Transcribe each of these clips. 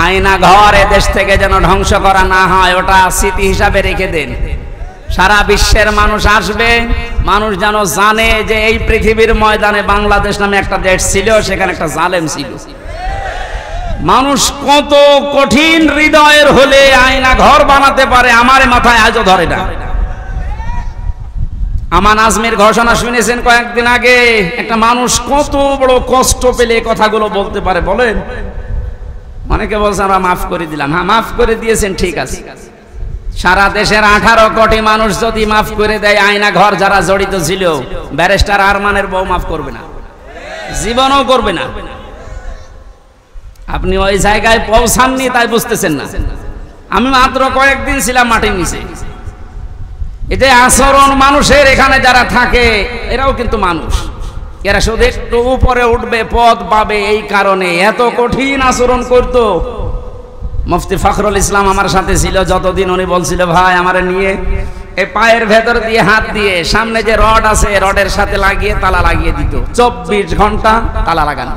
আয়না ঘর এদেশ থেকে যেন ধ্বংস করা না হয়, ওটা স্মৃতি হিসাবে রেখে দেন। সারা বিশ্বের মানুষ আসবে, মানুষ যেন জানে যে এই পৃথিবীর ময়দানে বাংলাদেশ নামে একটা দেশ ছিল, সেখানে একটা জালেম ছিল। মানুষ কত কঠিন হৃদয়ের হলে আয়না ঘর বানাতে পারে, আমার মাথায় আজও ধরে না। আমান আজমির ঘোষণা শুনেছেন কয়েকদিন আগে, একটা মানুষ কত বড় কষ্ট পেলে কথাগুলো বলতে পারে বলেন। অনেকে বলছে আমরা মাফ করে দিলাম। হ্যাঁ, মাফ করে দিয়েছেন, ঠিক আছে। সারা দেশের 18 কোটি মানুষ যদি মাফ করে দেয়, আয়না ঘর যারা জড়িত ছিল, ব্যারিস্টার আরমানের বউ মাফ করবে না, জীবনও করবে না। আপনি ওই জায়গায় পৌঁছাননি, তাই বুঝতেছেন না। আমি মাত্র কয়েকদিন ছিলাম মাটির নিচে। এটা আচরণ মানুষের, এখানে যারা থাকে এরাও কিন্তু মানুষ। এরা শুধু একটু উপরে উঠবে, পদ পাবে, এই কারণে এত কঠিন আচরণ করত। মুফতি ফখরুল ইসলাম আমার সাথে ছিল যতদিন, উনি বলছিল ভাই আমারে নিয়ে এই পায়ের ভেতর দিয়ে হাত দিয়ে সামনে যে রড আছে রডের সাথে লাগিয়ে তালা লাগিয়ে দিত। 24 ঘন্টা তালা লাগানো।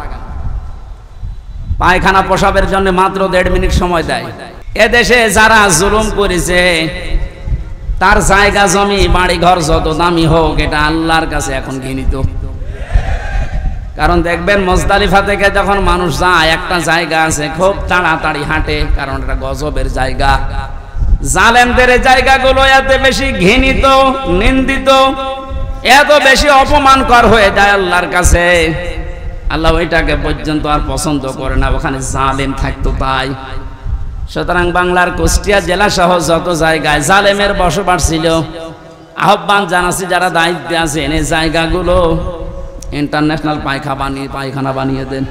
পায়খানা প্রসাবের জন্য মাত্র 1.5 মিনিট সময় দেয়। এদেশে যারা জুলুম করেছে, তার জায়গা জমি বাড়ি ঘর যত দামি হোক, এটা আল্লাহর কাছে এখন ঘৃণিত। কারণ দেখবেন মুজদালিফা থেকে যখন মানুষ যায়, একটা জায়গা আছে খুব তাড়াতাড়ি হাঁটে, কারণ এটা গজবের জায়গা। জালেমদের জায়গাগুলো এত বেশি ঘৃণিত, নিন্দিত, এত বেশি অপমানকর হয়ে যায় আল্লাহর কাছে, আল্লাহ ওইটাকে পর্যন্ত আর পছন্দ করে না, ওখানে জালেম থাকতো তাই। সুতরাং বাংলার কুষ্টিয়া জেলা সহ যত জায়গায় জালেমের বসবাস ছিল, আহ্বান জানাচ্ছি যারা দায়িত্বে আছেন, এই জায়গাগুলো ইন্টারন্যাশনাল পায়খানা বানিয়ে দেন।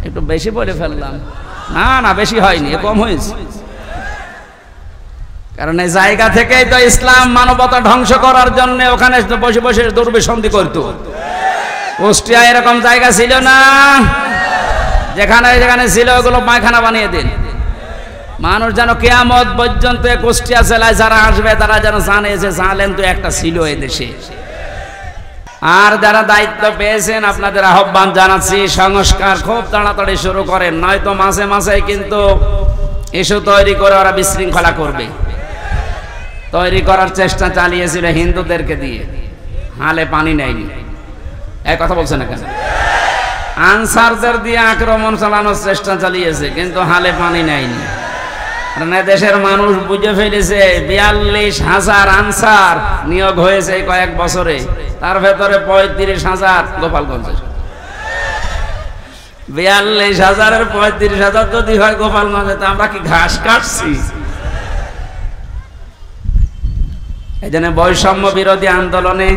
একটু বেশি বলে ফেললাম? না, বেশি হয়নি, কম হয়েছে। কারণ এই জায়গা থেকেই তো ইসলাম মানবতা ধ্বংস করার জন্য ওখানে বসে বসে দুর্বিসন্ধি করত। কুষ্টিয়া এরকম জায়গা ছিল না, যেখানে যেখানে ছিল ওগুলো পায়খানা বানিয়ে দিন। মানুষ যেন কিয়ামত পর্যন্ত কুষ্টিয়া জেলায় যারা আসবে তারা যেন জানে যে জালেম তো একটা ছিল এদেশে। আর যারা দায়িত্ব পেয়েছেন, আপনাদের আহ্বান জানাচ্ছি, সংস্কার খুব তাড়াতাড়ি শুরু করেন, নয়তো মাসে মাসে কিন্তু ইস্যু তৈরি করে ওরা বিশৃঙ্খলা করবে। তৈরি করার চেষ্টা চালিয়েছিল হিন্দুদেরকে দিয়ে, হালে পানি নেয়নি। এই কথা বলছে না কেন? আনসারদের দিয়ে আক্রমণ চালানোর চেষ্টা চালিয়েছে, কিন্তু হালে পানি নেয়নি। দেশের মানুষ বুঝে ফেলেছে 42,000 আনসার নিয়োগ হয়েছে কয়েক বছরে, তার ভেতরে 35,000 গোপালগঞ্জের। 42,000-এর 35,000 যদি হয় গোপালগঞ্জে, তা আমরা কি ঘাস কাটছি? এই জন্য বৈষম্য বিরোধী আন্দোলনে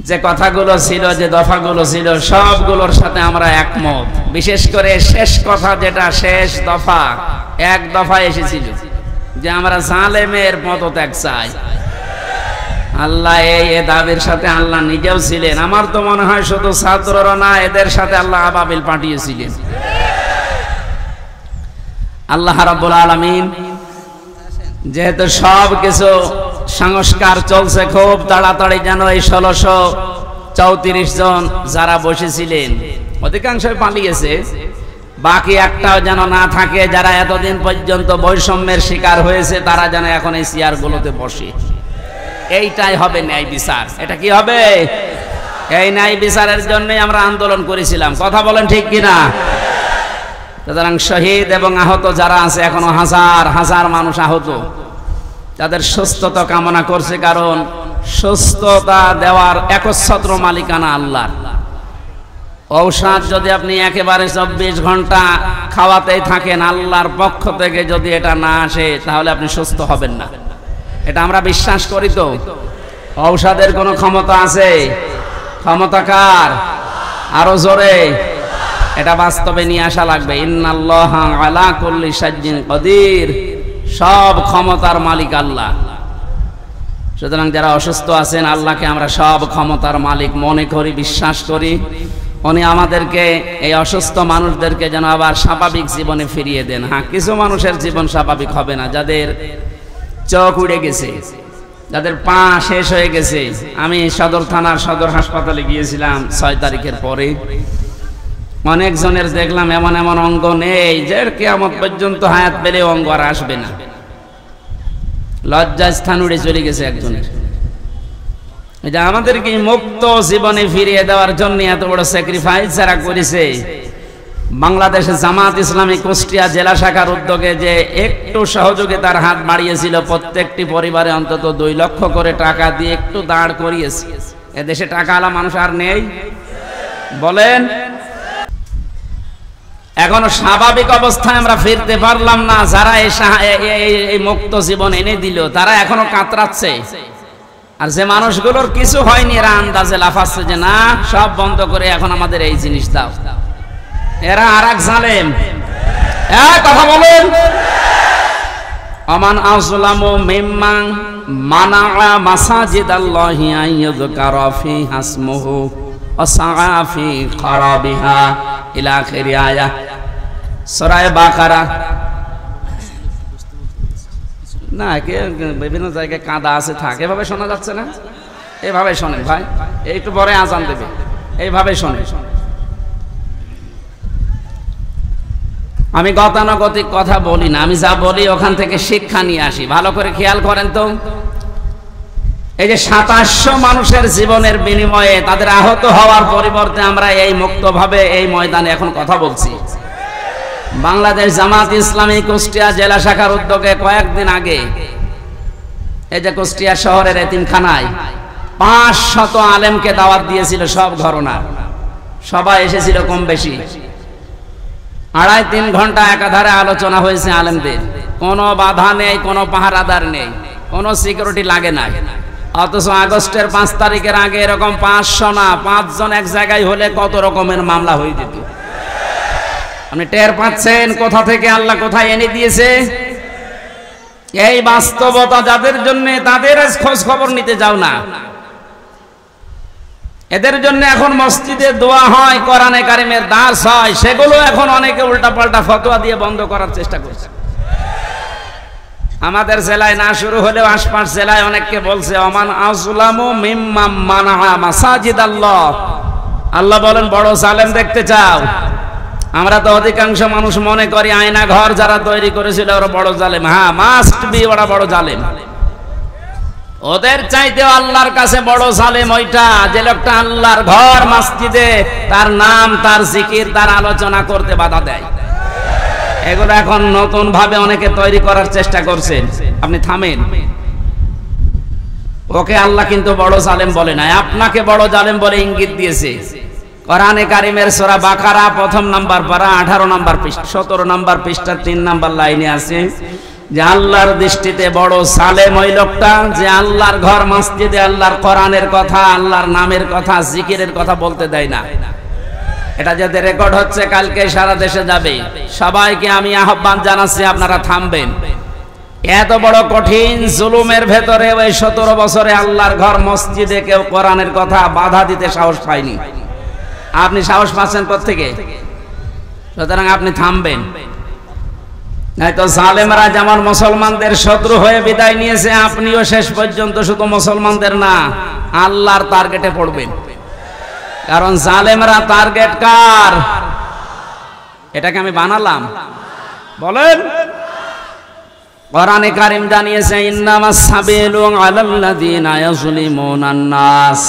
যে কথাগুলো ছিল, যে দফাগুলো ছিল, সবগুলোর সাথে আমরা একমত। বিশেষ করে শেষ কথা, যেটা শেষ দফা, এক দফা এসেছিল যে আমরা জালেমের পদত্যাগ চাই। আল্লাহ এই দাবির সাথে আল্লাহ নিজেও ছিলেন। আমার তো মনে হয় শুধু ছাত্ররা না, এদের সাথে আল্লাহ আবাবিল পাঠিয়েছিলেন। আল্লাহ রাব্বুল আলামিন যেহেতু সব কিছু সংস্কার চলছে খুব তাড়াতাড়ি, যেন এই 1634 জন যারা বসেছিলেন অধিকাংশই পালিয়েছে, বাকি একটাও যেন না থাকে, যারা এতদিন পর্যন্ত বৈষম্যের শিকার হয়েছে, তারা যেন এখন এই চেয়ারগুলোতে বসে। এইটাই হবে ন্যায় বিচার। এটা কি হবে? এই ন্যায় বিচারের জন্যই আমরা আন্দোলন করেছিলাম। কথা বলেন ঠিক কিনা? সুতরাং শহীদ এবং আহত যারা আছে, এখনো হাজার হাজার মানুষ আহত, তাদের সুস্থতা কামনা করছে, কারণ সুস্থতা দেওয়ার একচ্ছত্র মালিকানা আল্লাহ। ঔষধ যদি আপনি একেবারে 24 ঘন্টা খাওয়াতেই থাকেন, আল্লাহর পক্ষ থেকে যদি এটা না আসে, তাহলে আপনি সুস্থ হবেন না। এটা আমরা বিশ্বাস করি। তো ঔষধের কোনো ক্ষমতা আছে? ক্ষমতা কার? আরো জোরে এটা বাস্তবে নিয়ে আসা লাগবে। ইন্নাল্লাহা আলা কুল্লি শাইইন কাদির, সব ক্ষমতার মালিক আল্লাহ। সুতরাং যারা অসুস্থ আছেন, আল্লাহকে আমরা সব ক্ষমতার মালিক মনে করি, বিশ্বাস করি। উনি আমাদেরকে, এই অসুস্থ মানুষদেরকে যেন আবার স্বাভাবিক জীবনে ফিরিয়ে দেন। হ্যাঁ, কিছু মানুষের জীবন স্বাভাবিক হবে না, যাদের চোখ উড়ে গেছে, যাদের পা শেষ হয়ে গেছে। আমি সদর থানার সদর হাসপাতালে গিয়েছিলাম 6 তারিখের পরে। অনেকজনের দেখলাম এমন এমন অঙ্গ নেই যে কিয়ামত পর্যন্ত হায়াত পেলে অঙ্গ আর আসবে না। লজ্জা স্থান উড়ে চলে গেছে একজনের। এটা আমাদেরকে মুক্ত জীবনে ফিরিয়ে দেওয়ার জন্য এত বড় স্যাক্রিফাইস যারা করেছে। বাংলাদেশে জামাত ইসলামী কুষ্টিয়া জেলা শাখার উদ্যোগে যে একটু সহযোগিতার হাত বাড়িয়েছিল, প্রত্যেকটি পরিবারে অন্তত 2 লক্ষ করে টাকা দিয়ে একটু দাঁড় করিয়েছে। এদেশে টাকাওয়ালা মানুষ আর নেই বলেন? এখনো স্বাভাবিক অবস্থায় আমরা ফিরতে পারলাম না। যারা এই মুক্ত জীবন এনে দিল তারা এখনো কাতরাচ্ছে, আর যে মানুষগুলোর কিছু হয়নি এরা আন্দাজে লাফাচ্ছে যে না সব বন্ধ করে এখন আমাদের এই জিনিস দাও। এরা আর এক জালেম। কথা বলেন। আমান আযলামু মিম্মান মানাআ মাসাজিদাল্লাহি আইয়ুযকারা ফিহা ইসমুহু ওয়া সাআ ফি খারাবিহা ইলা আখিরি আয়াহ সূরা বাকারা। না বিভিন্ন জায়গায় কাদা আছে থাক, এভাবে শোনা যাচ্ছে না? এভাবে শোনেন ভাই, একটু পরে আজান দেবে, এইভাবে শোনেন। আমি গতানুগতিক কথা বলি না, আমি যা বলি ওখান থেকে শিক্ষা নিয়ে আসি। ভালো করে খেয়াল করেন তো। এই যে 2700 মানুষের জীবনের বিনিময়ে তাদের আহত হওয়ার পরিবর্তে আমরা এই মুক্তভাবে এই ময়দানে এখন কথা বলছি। বাংলাদেশ জামাত ইসলামী কুষ্টিয়া জেলা শাখার উদ্যোগে কয়েকদিন আগে এই যে কুষ্টিয়া শহরের এতিমখানায় 500 আলেমকে দাওয়াত দিয়েছিল সব ঘরানার। সবাই এসেছিল কম বেশি। 2.5-3 ঘন্টা একাধারে আলোচনা হয়েছে আলেমদের। কোনো বাধা নেই, কোনো পাহারাদার নেই, কোনো সিকিউরিটি লাগে না। অথচ আগস্টের 5 তারিখের আগে এরকম 500 না 5 জন এক জায়গায় হলে কত রকমের মামলা হয়ে যেত। আপনি টের পাচ্ছেন কোথা থেকে আল্লাহ কোথায় এনে দিয়েছে? এই বাস্তবতা যাদের জন্য তাদের খোঁজ খবর নিতে যাও না। এদের জন্য এখন মসজিদে দোয়া হয়, কোরআনে কারিমের দাস হয়, সেগুলো এখন অনেকে উল্টাপাল্টা ফতোয়া দিয়ে বন্ধ করার চেষ্টা করছে। আমাদের জেলায় না শুরু হলেও আশপাশ জেলায় অনেককে বলছে আমান আযলামু মিম্মান মানাআ মাসাজিদাল্লাহ। আল্লাহ বলেন বড় জালেম দেখতে চাও? আমরা তো অধিকাংশ মানুষ মনে করি আয়না ঘর যারা তৈরি করেছিল ওরা বড় জালেম। হ্যাঁ, মাস্ট বি ওরা বড় জালেম। ওদের চাইতেও আল্লাহর কাছে বড় জালেম ওইটা যে লোকটা আল্লাহর ঘর মসজিদে তার নাম, তার জিকির, তার আলোচনা করতে বাধা দেয়। এগুলো এখন নতুন ভাবে অনেকে তৈরি করার চেষ্টা করছেন। আপনি থামেন। ওকে আল্লাহ কিন্তু বড় জালেম বলে নাই, আপনাকে বড় জালেম বলে ইঙ্গিত দিয়েছে। কোরআনে কারিমের সূরা বাকারা 1 নাম্বার পারা 18 নাম্বার পৃষ্ঠা 17 নাম্বার পৃষ্ঠা 3 নাম্বার লাইনে আছে যে আল্লাহর দৃষ্টিতে বড় জালেম ওই লোকটা যে আল্লাহর ঘর মসজিদে আল্লাহর কোরআনের কথা, আল্লাহর নামের কথা, জিকিরের কথা বলতে দেয় না। এটা যাতে রেকর্ড হচ্ছে কালকে সারা দেশে যাবে। সবাইকে আমি আহ্বান জানাচ্ছি আপনারা থামবেন। এত বড় কঠিন জুলুমের ভেতরে ওই 17 বছরে আল্লাহর ঘর মসজিদে কেউ কোরআনের কথা বাধা দিতে সাহস পায়নি। আপনি সাহস পাচ্ছেন কোত্থেকে? সুতরাং আপনি থামবেন, নয়তো জালেমরা যেমন মুসলমানদের শত্রু হয়ে বিদায় নিয়েছে, আপনিও শেষ পর্যন্ত শুধু মুসলমানদের না আল্লাহর টার্গেটে পড়বেন। কারণ জালেমরা টার্গেট কার? এটাকে আমি বানালাম? বলেন। কোরআনে কারীম জানিয়েছে ইন্নামাস সাবিলু আলাল্লাযিনা ইয়াজলিমুনান নাস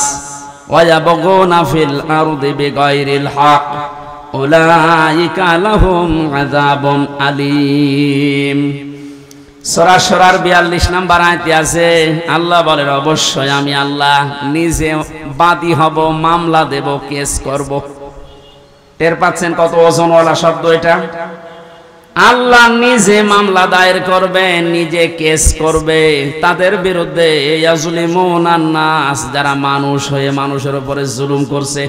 ওয়া ইয়াবগুনা ফিল আরদি বিগাইরিল হক উলাইকা লাহুম আযাবুন আলীম। সূরা শুরার 42 নম্বর আয়াতে আছে আল্লাহ বলেন অবশ্যই আমি আল্লাহ নিজে বাদী হব, মামলা দেব, কেস করব। টের পাচ্ছেন কত ওজনওয়ালা শব্দ এটা? আল্লাহ নিজে মামলা দায়ের করবে, নিজে কেস করবে তাদের বিরুদ্ধে ইয়াজলিমুনান নাস, যারা মানুষ হয়ে মানুষের উপরে জুলুম করছে।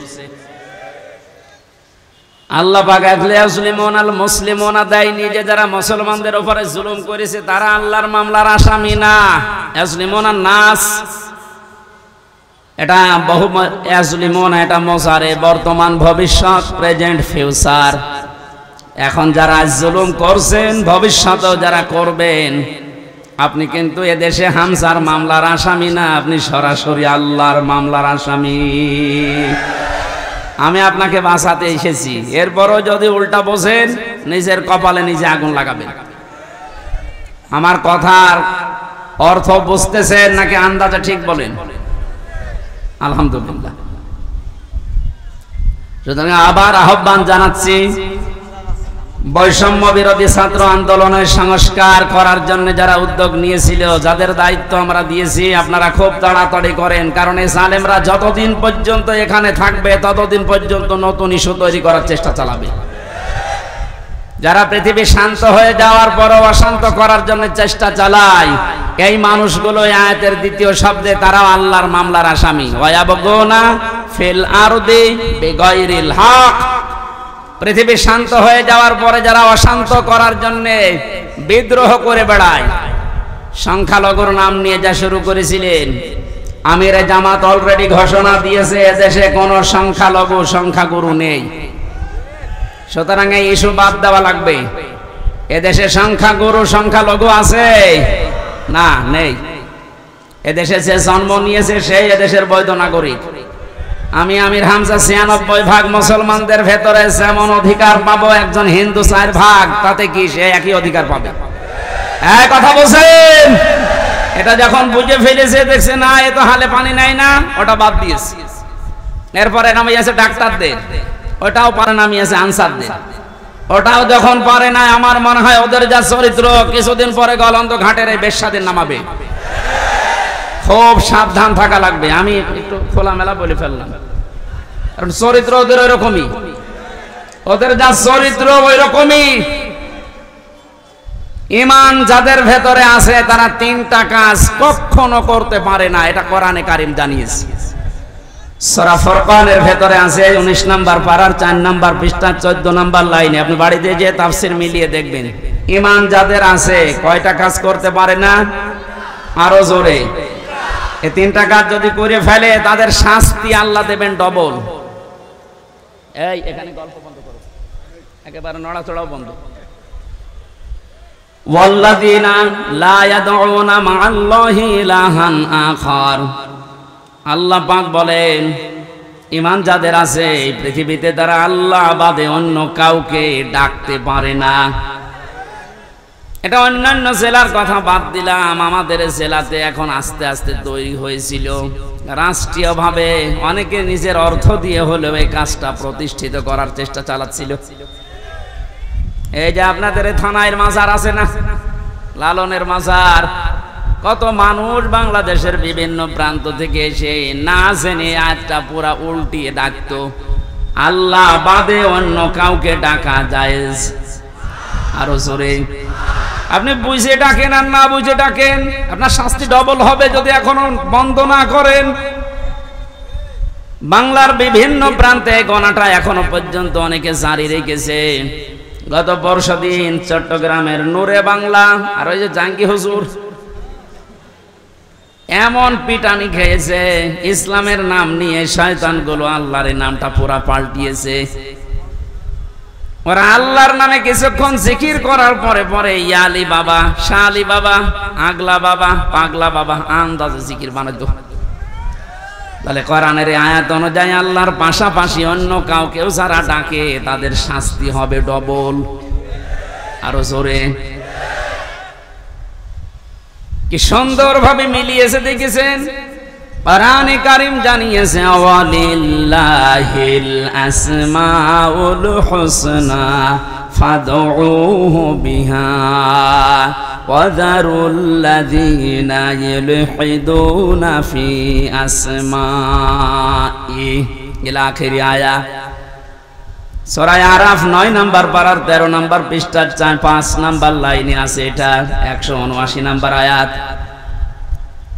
আল্লাহ পাক ইয়াজলিমুনাল মুসলিমুনা দেয়নি যে যারা মুসলমানদের উপরে জুলুম করেছে তারা আল্লাহর মামলার আসামি না। ইয়াজলিমুনান নাস এটা বহু ইয়াজলিমুনা এটা মুজারে, বর্তমান, ভবিষ্যৎ, প্রেজেন্ট, ফিউচার। এখন যারা জুলুম করছেন ভবিষ্যতেও যারা করবেন, আপনি কিন্তু এদেশে হামজার মামলার আসামি না, আপনি সরাসরি আল্লাহর মামলার আসামি। আমি আপনাকে বাঁচাতে এসেছি, এরপরও যদি উল্টা বসেন নিজের কপালে নিজে আগুন লাগাবেন। আমার কথার অর্থ বুঝতেছেন নাকি আন্দাজে ঠিক বলেন? আলহামদুলিল্লাহ। সুতরাং আবার আহ্বান জানাচ্ছি, বৈষম্য বিরোধী ছাত্র আন্দোলনের সংস্কার করার জন্য যারা উদ্যোগ নিয়েছিল, যাদের দায়িত্ব আমরা দিয়েছি, আপনারা খুব তাড়াতাড়ি করেন। কারণ এই জালেমরা যতদিন পর্যন্ত এখানে থাকবে ততদিন পর্যন্ত নতুন ইস্যু তৈরি করার চেষ্টা চালাবে। যারা পৃথিবী শান্ত হয়ে যাওয়ার পরও অশান্ত করার জন্য চেষ্টা চালায়, এই মানুষগুলো আয়াতের দ্বিতীয় শব্দে তারাও আল্লাহর মামলার আসামি। ওয়ায়াবগুনা ফিল আরদি বিগাইরিল হক। পৃথিবী শান্ত হয়ে যাওয়ার পরে যারা অশান্ত করার জন্য বিদ্রোহ করে বেড়ায়, সংখ্যালঘুর নাম নিয়ে যা শুরু করেছিলেন, আমিরে জামাত অলরেডি ঘোষণা দিয়েছে এদেশে কোনো সংখ্যালঘু সংখ্যাগুরু নেই। সুতরাং এই ইস্যু বাদ দেওয়া লাগবে। এদেশে সংখ্যাগুরু সংখ্যালঘু আছে না? নেই। এদেশে যে জন্ম নিয়েছে সেই এদেশের বৈধ নাগরিক। আমি আমির হামজা ৯৬% মুসলমানদের ভেতরে যেমন অধিকার পাবো, একজন হিন্দু ৪ তাতে কি সে একই অধিকার পাবে? এক কথা বলছেন। এটা যখন বুঝে ফেলেছে, দেখছে না এ তো হালে পানি নেয় না, ওটা বাদ দিয়েছে। এরপরে নামিয়েছে ডাক্তারদের, ওটাও পারে নামিয়েছে আনসারদের। ওটাও যখন পারে না, আমার মনে হয় ওদের যা চরিত্র, কিছুদিন পরে গলন্দ ঘাটের এই বেশ্যাদের নামাবে। খুব সাবধান থাকা লাগবে। আমি একটু খোলামেলা বলে ফেললাম, কারণ চরিত্র ওদের ওই রকমই, ওদের যা চরিত্র ওই রকমই। ঈমান যাদের ভেতরে আছে তারা 3টা কাজ কখনো করতে পারে না, এটা কোরআনে কারীম জানিয়েছে। সূরা ফুরকানের ভেতরে আছে 19 নম্বর পারার 4 নম্বর পৃষ্ঠা 14 নম্বর লাইনে। আপনি বাড়িতে যে তাফসীর মিলিয়ে দেখবেন, ঈমান যাদের আছে কয়টা কাজ করতে পারে না? আরো জোরে। এই 3টা কাজ যদি করে ফেলে তাদের শাস্তি আল্লাহ দেবেন ডবল। এই এখানে গল্প বন্ধ করো, একেবারে নড়াচড়াও বন্ধ। ওয়াল্লাযীনা লা ইয়াদউনা মা'আল্লাহি ইলাহান আখার। আল্লাহ পাক বলেন, ঈমান যাদের আছে এই পৃথিবীতে তারা আল্লাহ বাদে অন্য কাউকে ডাকতে পারে না। এটা অন্যান্য জেলার কথা বাদ দিলাম, আমাদের জেলাতে এখন আস্তে আস্তে তৈরি হয়েছিল রাষ্ট্রীয়ভাবে, অনেকে নিজের অর্থ দিয়ে হলেও এই কাজটা প্রতিষ্ঠিত করার চেষ্টা চালাচ্ছিল। এই যে আপনাদের থানায় মাজার আছে না, লালনের মাজার, কত মানুষ বাংলাদেশের বিভিন্ন প্রান্ত থেকে এসে না জেনে আজটা পুরা উল্টিয়ে ডাকতো, আল্লাহ বাদে অন্য কাউকে ডাকা জায়েজ। আরো জোরে। আপনি বুঝে ডাকেন আর না বুঝে ডাকেন, আপনার শাস্তি ডবল হবে যদি এখনো বন্ধ না করেন। বাংলার বিভিন্ন প্রান্তে গণাটা এখনো পর্যন্ত অনেকে জারি রেখেছে। গত বর্ষদিন চট্টগ্রামের নূরে বাংলা আর ওই যে জাঙ্গি হুজুর এমন পিটানি খেয়েছে, ইসলামের নাম নিয়ে শয়তানগুলো আল্লাহর নামটা পুরা পাল্টিয়েছে। ওরা আল্লাহর নামে কিছুক্ষণ জিকির করার পরে পরে ইয়ালি বাবা, শালি বাবা, আগলা বাবা, পাগলা বাবা আন্দাজে জিকির বানাতো। তাহলে কোরআনের আয়াত অনুযায়ী আল্লাহর পাশাপাশি অন্য কাউকেও যারা ডাকে তাদের শাস্তি হবে ডবল। আরো জোরে। কি সুন্দরভাবে মিলিয়েছে দেখেছেন। কোরআনে কারীম জানিয়েছে, ওয়ালিল্লাহিল আসমাউল হুসনা ফাদউহু বিহা ওয়াযারুল্লাযীনা ইউলহিদুনা ফি আসমাই ইলা আখির আয়া। সূরা আরাফ 9 নম্বর পারার 13 নম্বর পৃষ্ঠার 5 নম্বর লাইনে আছে, এটা 179 নম্বর আয়াত।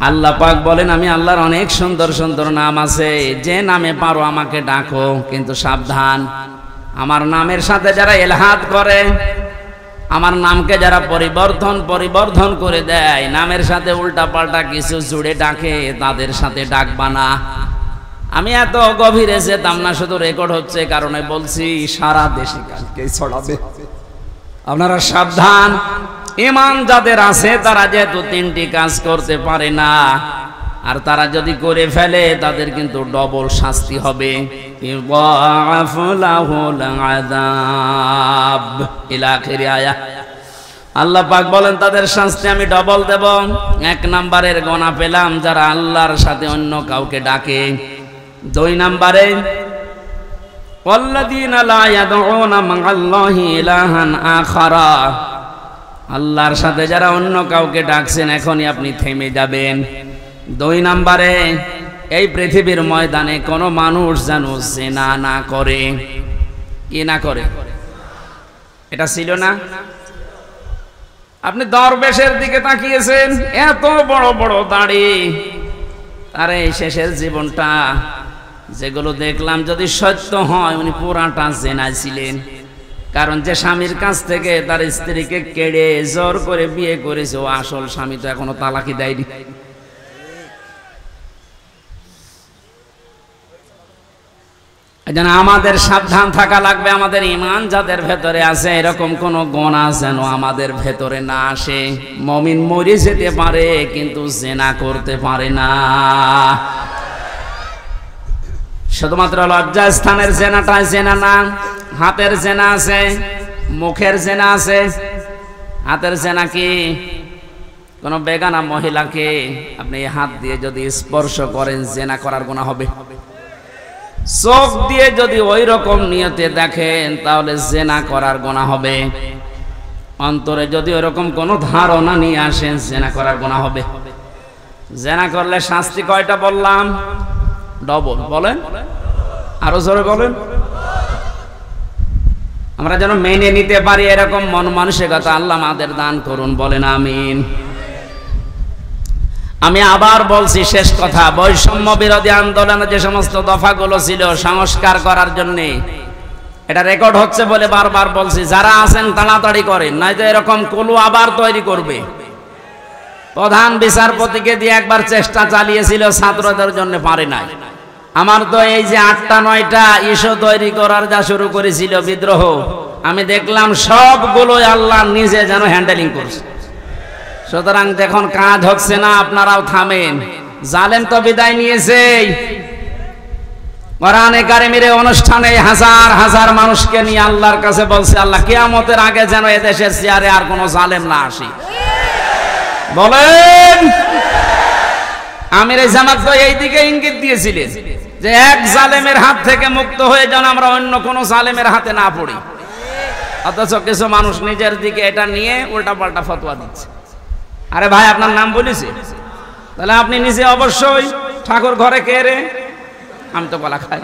আল্লাহ পাক বলেন, আমি আল্লাহর অনেক সুন্দর সুন্দর নাম আছে, যে নামে পারো আমাকে ডাকো, কিন্তু সাবধান, আমার নামের সাথে যারা ইলহাদ করে, আমার নামকে যারা পরিবর্ধন করে দেয়, নামের সাথে উল্টা পাল্টা কিছু জুড়ে ডাকে, তাদের সাথে ডাকবা না। আমি এত গভীরে যেতাম না, শুধু রেকর্ড হচ্ছে কারণে বলছি, সারা দেশে কালকে ছড়াবে। আপনারা সাবধান। ঈমান যাদের আছে তারা যেহেতু 3টি কাজ করতে পারে না, আর তারা যদি করে ফেলে তাদের কিন্তু ডবল শাস্তি হবে। ইউদাআফু লাহুল আযাব ইলা আখির আয়াত। আল্লাহ পাক বলেন তাদের শাস্তি আমি ডবল দেব। এক নাম্বারের গোনা পেলাম যারা আল্লাহর সাথে অন্য কাউকে ডাকে। দুই নাম্বারে ওয়াল্লাযীনা লা ইয়াদউনা মা'আল্লাহি ইলাহান আখারা, আল্লাহর সাথে যারা অন্য কাউকে ডাকছেন এখনই আপনি থেমে যাবেন। দুই নাম্বারে এই পৃথিবীর ময়দানে কোনো মানুষ যেন জিনা না করে। কি না করে? এটা ছিল না? আপনি দরবেশের দিকে তাকিয়েছেন, এত বড় বড় দাড়ি, আরে শেষের জীবনটা যেগুলো দেখলাম যদি সত্য হয় উনি পুরাটা জেনায় ছিলেন। কারণ যে স্বামীর কাছ থেকে তার স্ত্রীকে কেড়ে জোর করে বিয়ে করেছে ও আসল স্বামী তো এখনো তালাকি দেয়নি। যেন আমাদের সাবধান থাকা লাগবে। আমাদের ঈমান যাদের ভেতরে আছে এরকম কোন গুনাহ যেন আমাদের ভেতরে না আসে। মুমিন মরে যেতে পারে কিন্তু জিনা করতে পারে না। শুধুমাত্র লজ্জা স্থানের জেনাটা জেনা না, হাতের জেনা আছে, মুখের জেনা আছে। হাতের জেনা কি? কোন বেগানা মহিলাকে আপনি হাত দিয়ে যদি স্পর্শ করেন জেনা করার গুনাহ হবে। চোখ দিয়ে যদি ওই রকম নিয়তে দেখেন তাহলে জেনা করার গুনাহ হবে। অন্তরে যদি ওরকম কোন ধারণা নিয়ে আসেন জেনা করার গুনাহ হবে। জেনা করলে শাস্তি কয়টা বললাম? ডবল। বলেন আরো জোরে বলেন। আমরা যেন মেনে নিতে পারি এরকম মন মানসিকতা আল্লাহ আমাদের দান করুন। বলেন আমিন। আমি আবার বলছি শেষ কথা, বৈষম্য বিরোধী আন্দোলনে যে সমস্ত দফাগুলো ছিল সংস্কার করার জন্য, এটা রেকর্ড হচ্ছে বলে বারবার বলছি, যারা আছেন তাড়াতাড়ি করেন, নয়তো এরকম কুলু আবার তৈরি করবে। প্রধান বিচারপতিকে দিয়ে একবার চেষ্টা চালিয়েছিল, ছাত্রদের জন্য পারে নাই। আমার তো এই যে 8টা 9টা ইস্যু তৈরি করার যা শুরু করেছিল বিদ্রোহ, আমি দেখলাম সবগুলোই আল্লাহ নিজে যেন হ্যান্ডেলিং করছে। সুতরাং যখন কাজ হচ্ছে না আপনারাও থামেন। জালেম তো বিদায় নিয়েছে। কোরআনে কারিমের অনুষ্ঠানে হাজার হাজার মানুষকে নিয়ে আল্লাহর কাছে বলছে, আল্লাহ কিয়ামতের আগে যেন এদেশের চেয়ারে আর কোনো জালেম না আসে। বলেন আমির জামাত তো এই দিকে ইঙ্গিত দিয়েছিলেন যে এক জালেমের হাত থেকে মুক্ত হয়ে যেন আমরা অন্য কোনো জালেমের হাতে না পড়ি। অথচ কিছু মানুষ নিজের দিকে এটা নিয়ে উল্টা পাল্টা ফতোয়া দিচ্ছে। আরে ভাই আপনার নাম বলেছে, তাহলে আপনি নিজে অবশ্যই ঠাকুর ঘরে কে রে? আমি তো বলা খাই।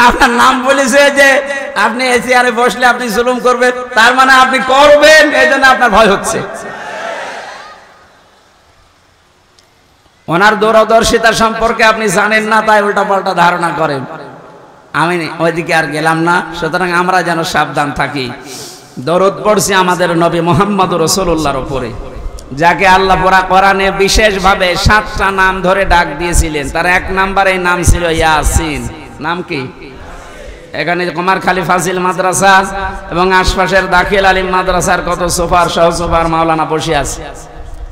আপনার নাম বলেছে যে আপনি এই চেয়ারে বসলে আপনি জুলুম করবেন, তার মানে আপনি করবেন, এই জন্য আপনার ভয় হচ্ছে। ওনার দূরদর্শিতা সম্পর্কে আপনি জানেন না, তাই উল্টা পাল্টা ধারণা করেন। আমি ওইদিকে আর গেলাম না। সুতরাং আমরা যেন সাবধান থাকি। দরুদ পড়ছি আমাদের নবী মুহাম্মদ রাসূলুল্লাহর উপরে, যাকে আল্লাহ পুরা কোরআনে বিশেষভাবে 7টা নাম ধরে ডাক দিয়েছিলেন। তার এক নাম্বারে নাম ছিল ইয়াসিন। নাম কি? এখানে কুমারখালী ফাজিল মাদ্রাসা এবং আশপাশের দাখিল আলিম মাদ্রাসার কত সুপার সহ সুপার মাওলানা বসে আছে।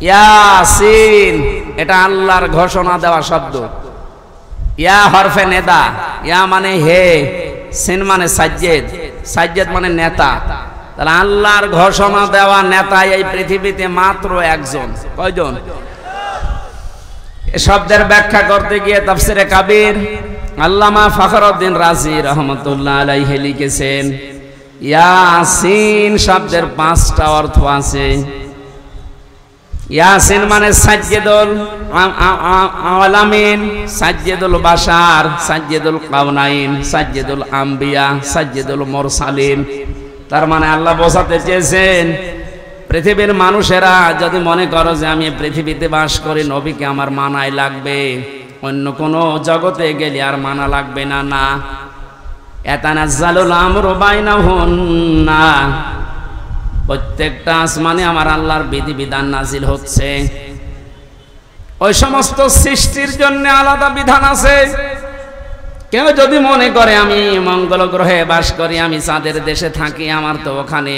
ইয়াসিন এটা আল্লাহর ঘোষণা দেওয়া শব্দ। ইয়া হরফে নেদা, ইয়া মানে হে, সিন মানে সাজ্জেদ, সাজ্জেদ মানে নেতা। তাহলে আল্লাহর ঘোষণা দেওয়া নেতা এই পৃথিবীতে মাত্র একজন। কয়জন? এই শব্দের ব্যাখ্যা করতে গিয়ে তাফসিরে কাবীর আল্লামা ফখরউদ্দিন রাজি রহমাতুল্লাহ আলাইহি লিখেছেন, ইয়াসিন শব্দের 5টা অর্থ আছে। ইয়াসিন মানে সাজ্জেদুল আলামিন, সাজ্জেদুল বাশার, সাজ্জেদুল কাউনাইন, সাজ্জেদুল আম্বিয়া, সাজ্জেদুল মুরসালিন। তার মানে আল্লাহ বোঝাতে চেয়েছেন পৃথিবীর মানুষেরা যদি মনে করো যে আমি পৃথিবীতে বাস করি, নবীকে আমার মানাই লাগবে, অন্য কোনো জগতে গেলে আর মানা লাগবে না। না, ইয়াতানাজ্জালুল আমরু বাইনাহুন্না, প্রত্যেকটা আসমানে আমার আল্লাহর বিধিবিধান নাজিল হচ্ছে। ওই সমস্ত সৃষ্টির জন্য আলাদা বিধান আছে। কেউ যদি মনে করে আমি মঙ্গল গ্রহে বাস করি, আমি চাঁদের দেশে থাকি, আমার তো ওখানে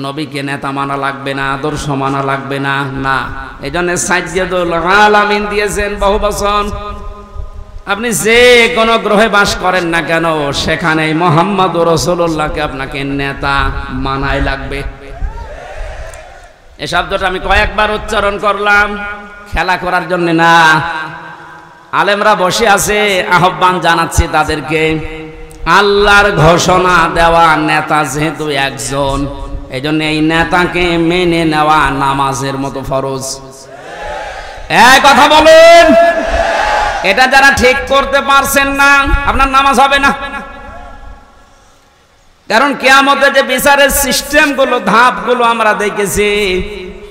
নবীকে নেতা মানা লাগবে না, আদর্শ মানা লাগবে না, না। এই জন্য সাইয়্যিদুল আলামিন দিয়েছেন বহু বচন। আপনি যে কোনো গ্রহে বাস করেন না কেন, সেখানে মুহাম্মদুর রাসূলুল্লাহকে আপনাকে নেতা মানাই লাগবে। এই শব্দটা আমি কয়েকবার উচ্চারণ করলাম, খেলা করার জন্য না। আলেমরা বসে আছে, আহ্বান জানাচ্ছি তাদেরকে, আল্লাহর ঘোষণা দেওয়া নেতা যেহেতু একজন, এই জন্য এই নেতাকে মেনে নেওয়া নামাজের মতো ফরজ। এই কথা বলেন, এটা যারা ঠিক করতে পারছেন না, আপনার নামাজ হবে না। কারণ কিয়ামতে যে বিচারের সিস্টেমগুলো, ধাপগুলো আমরা দেখেছি,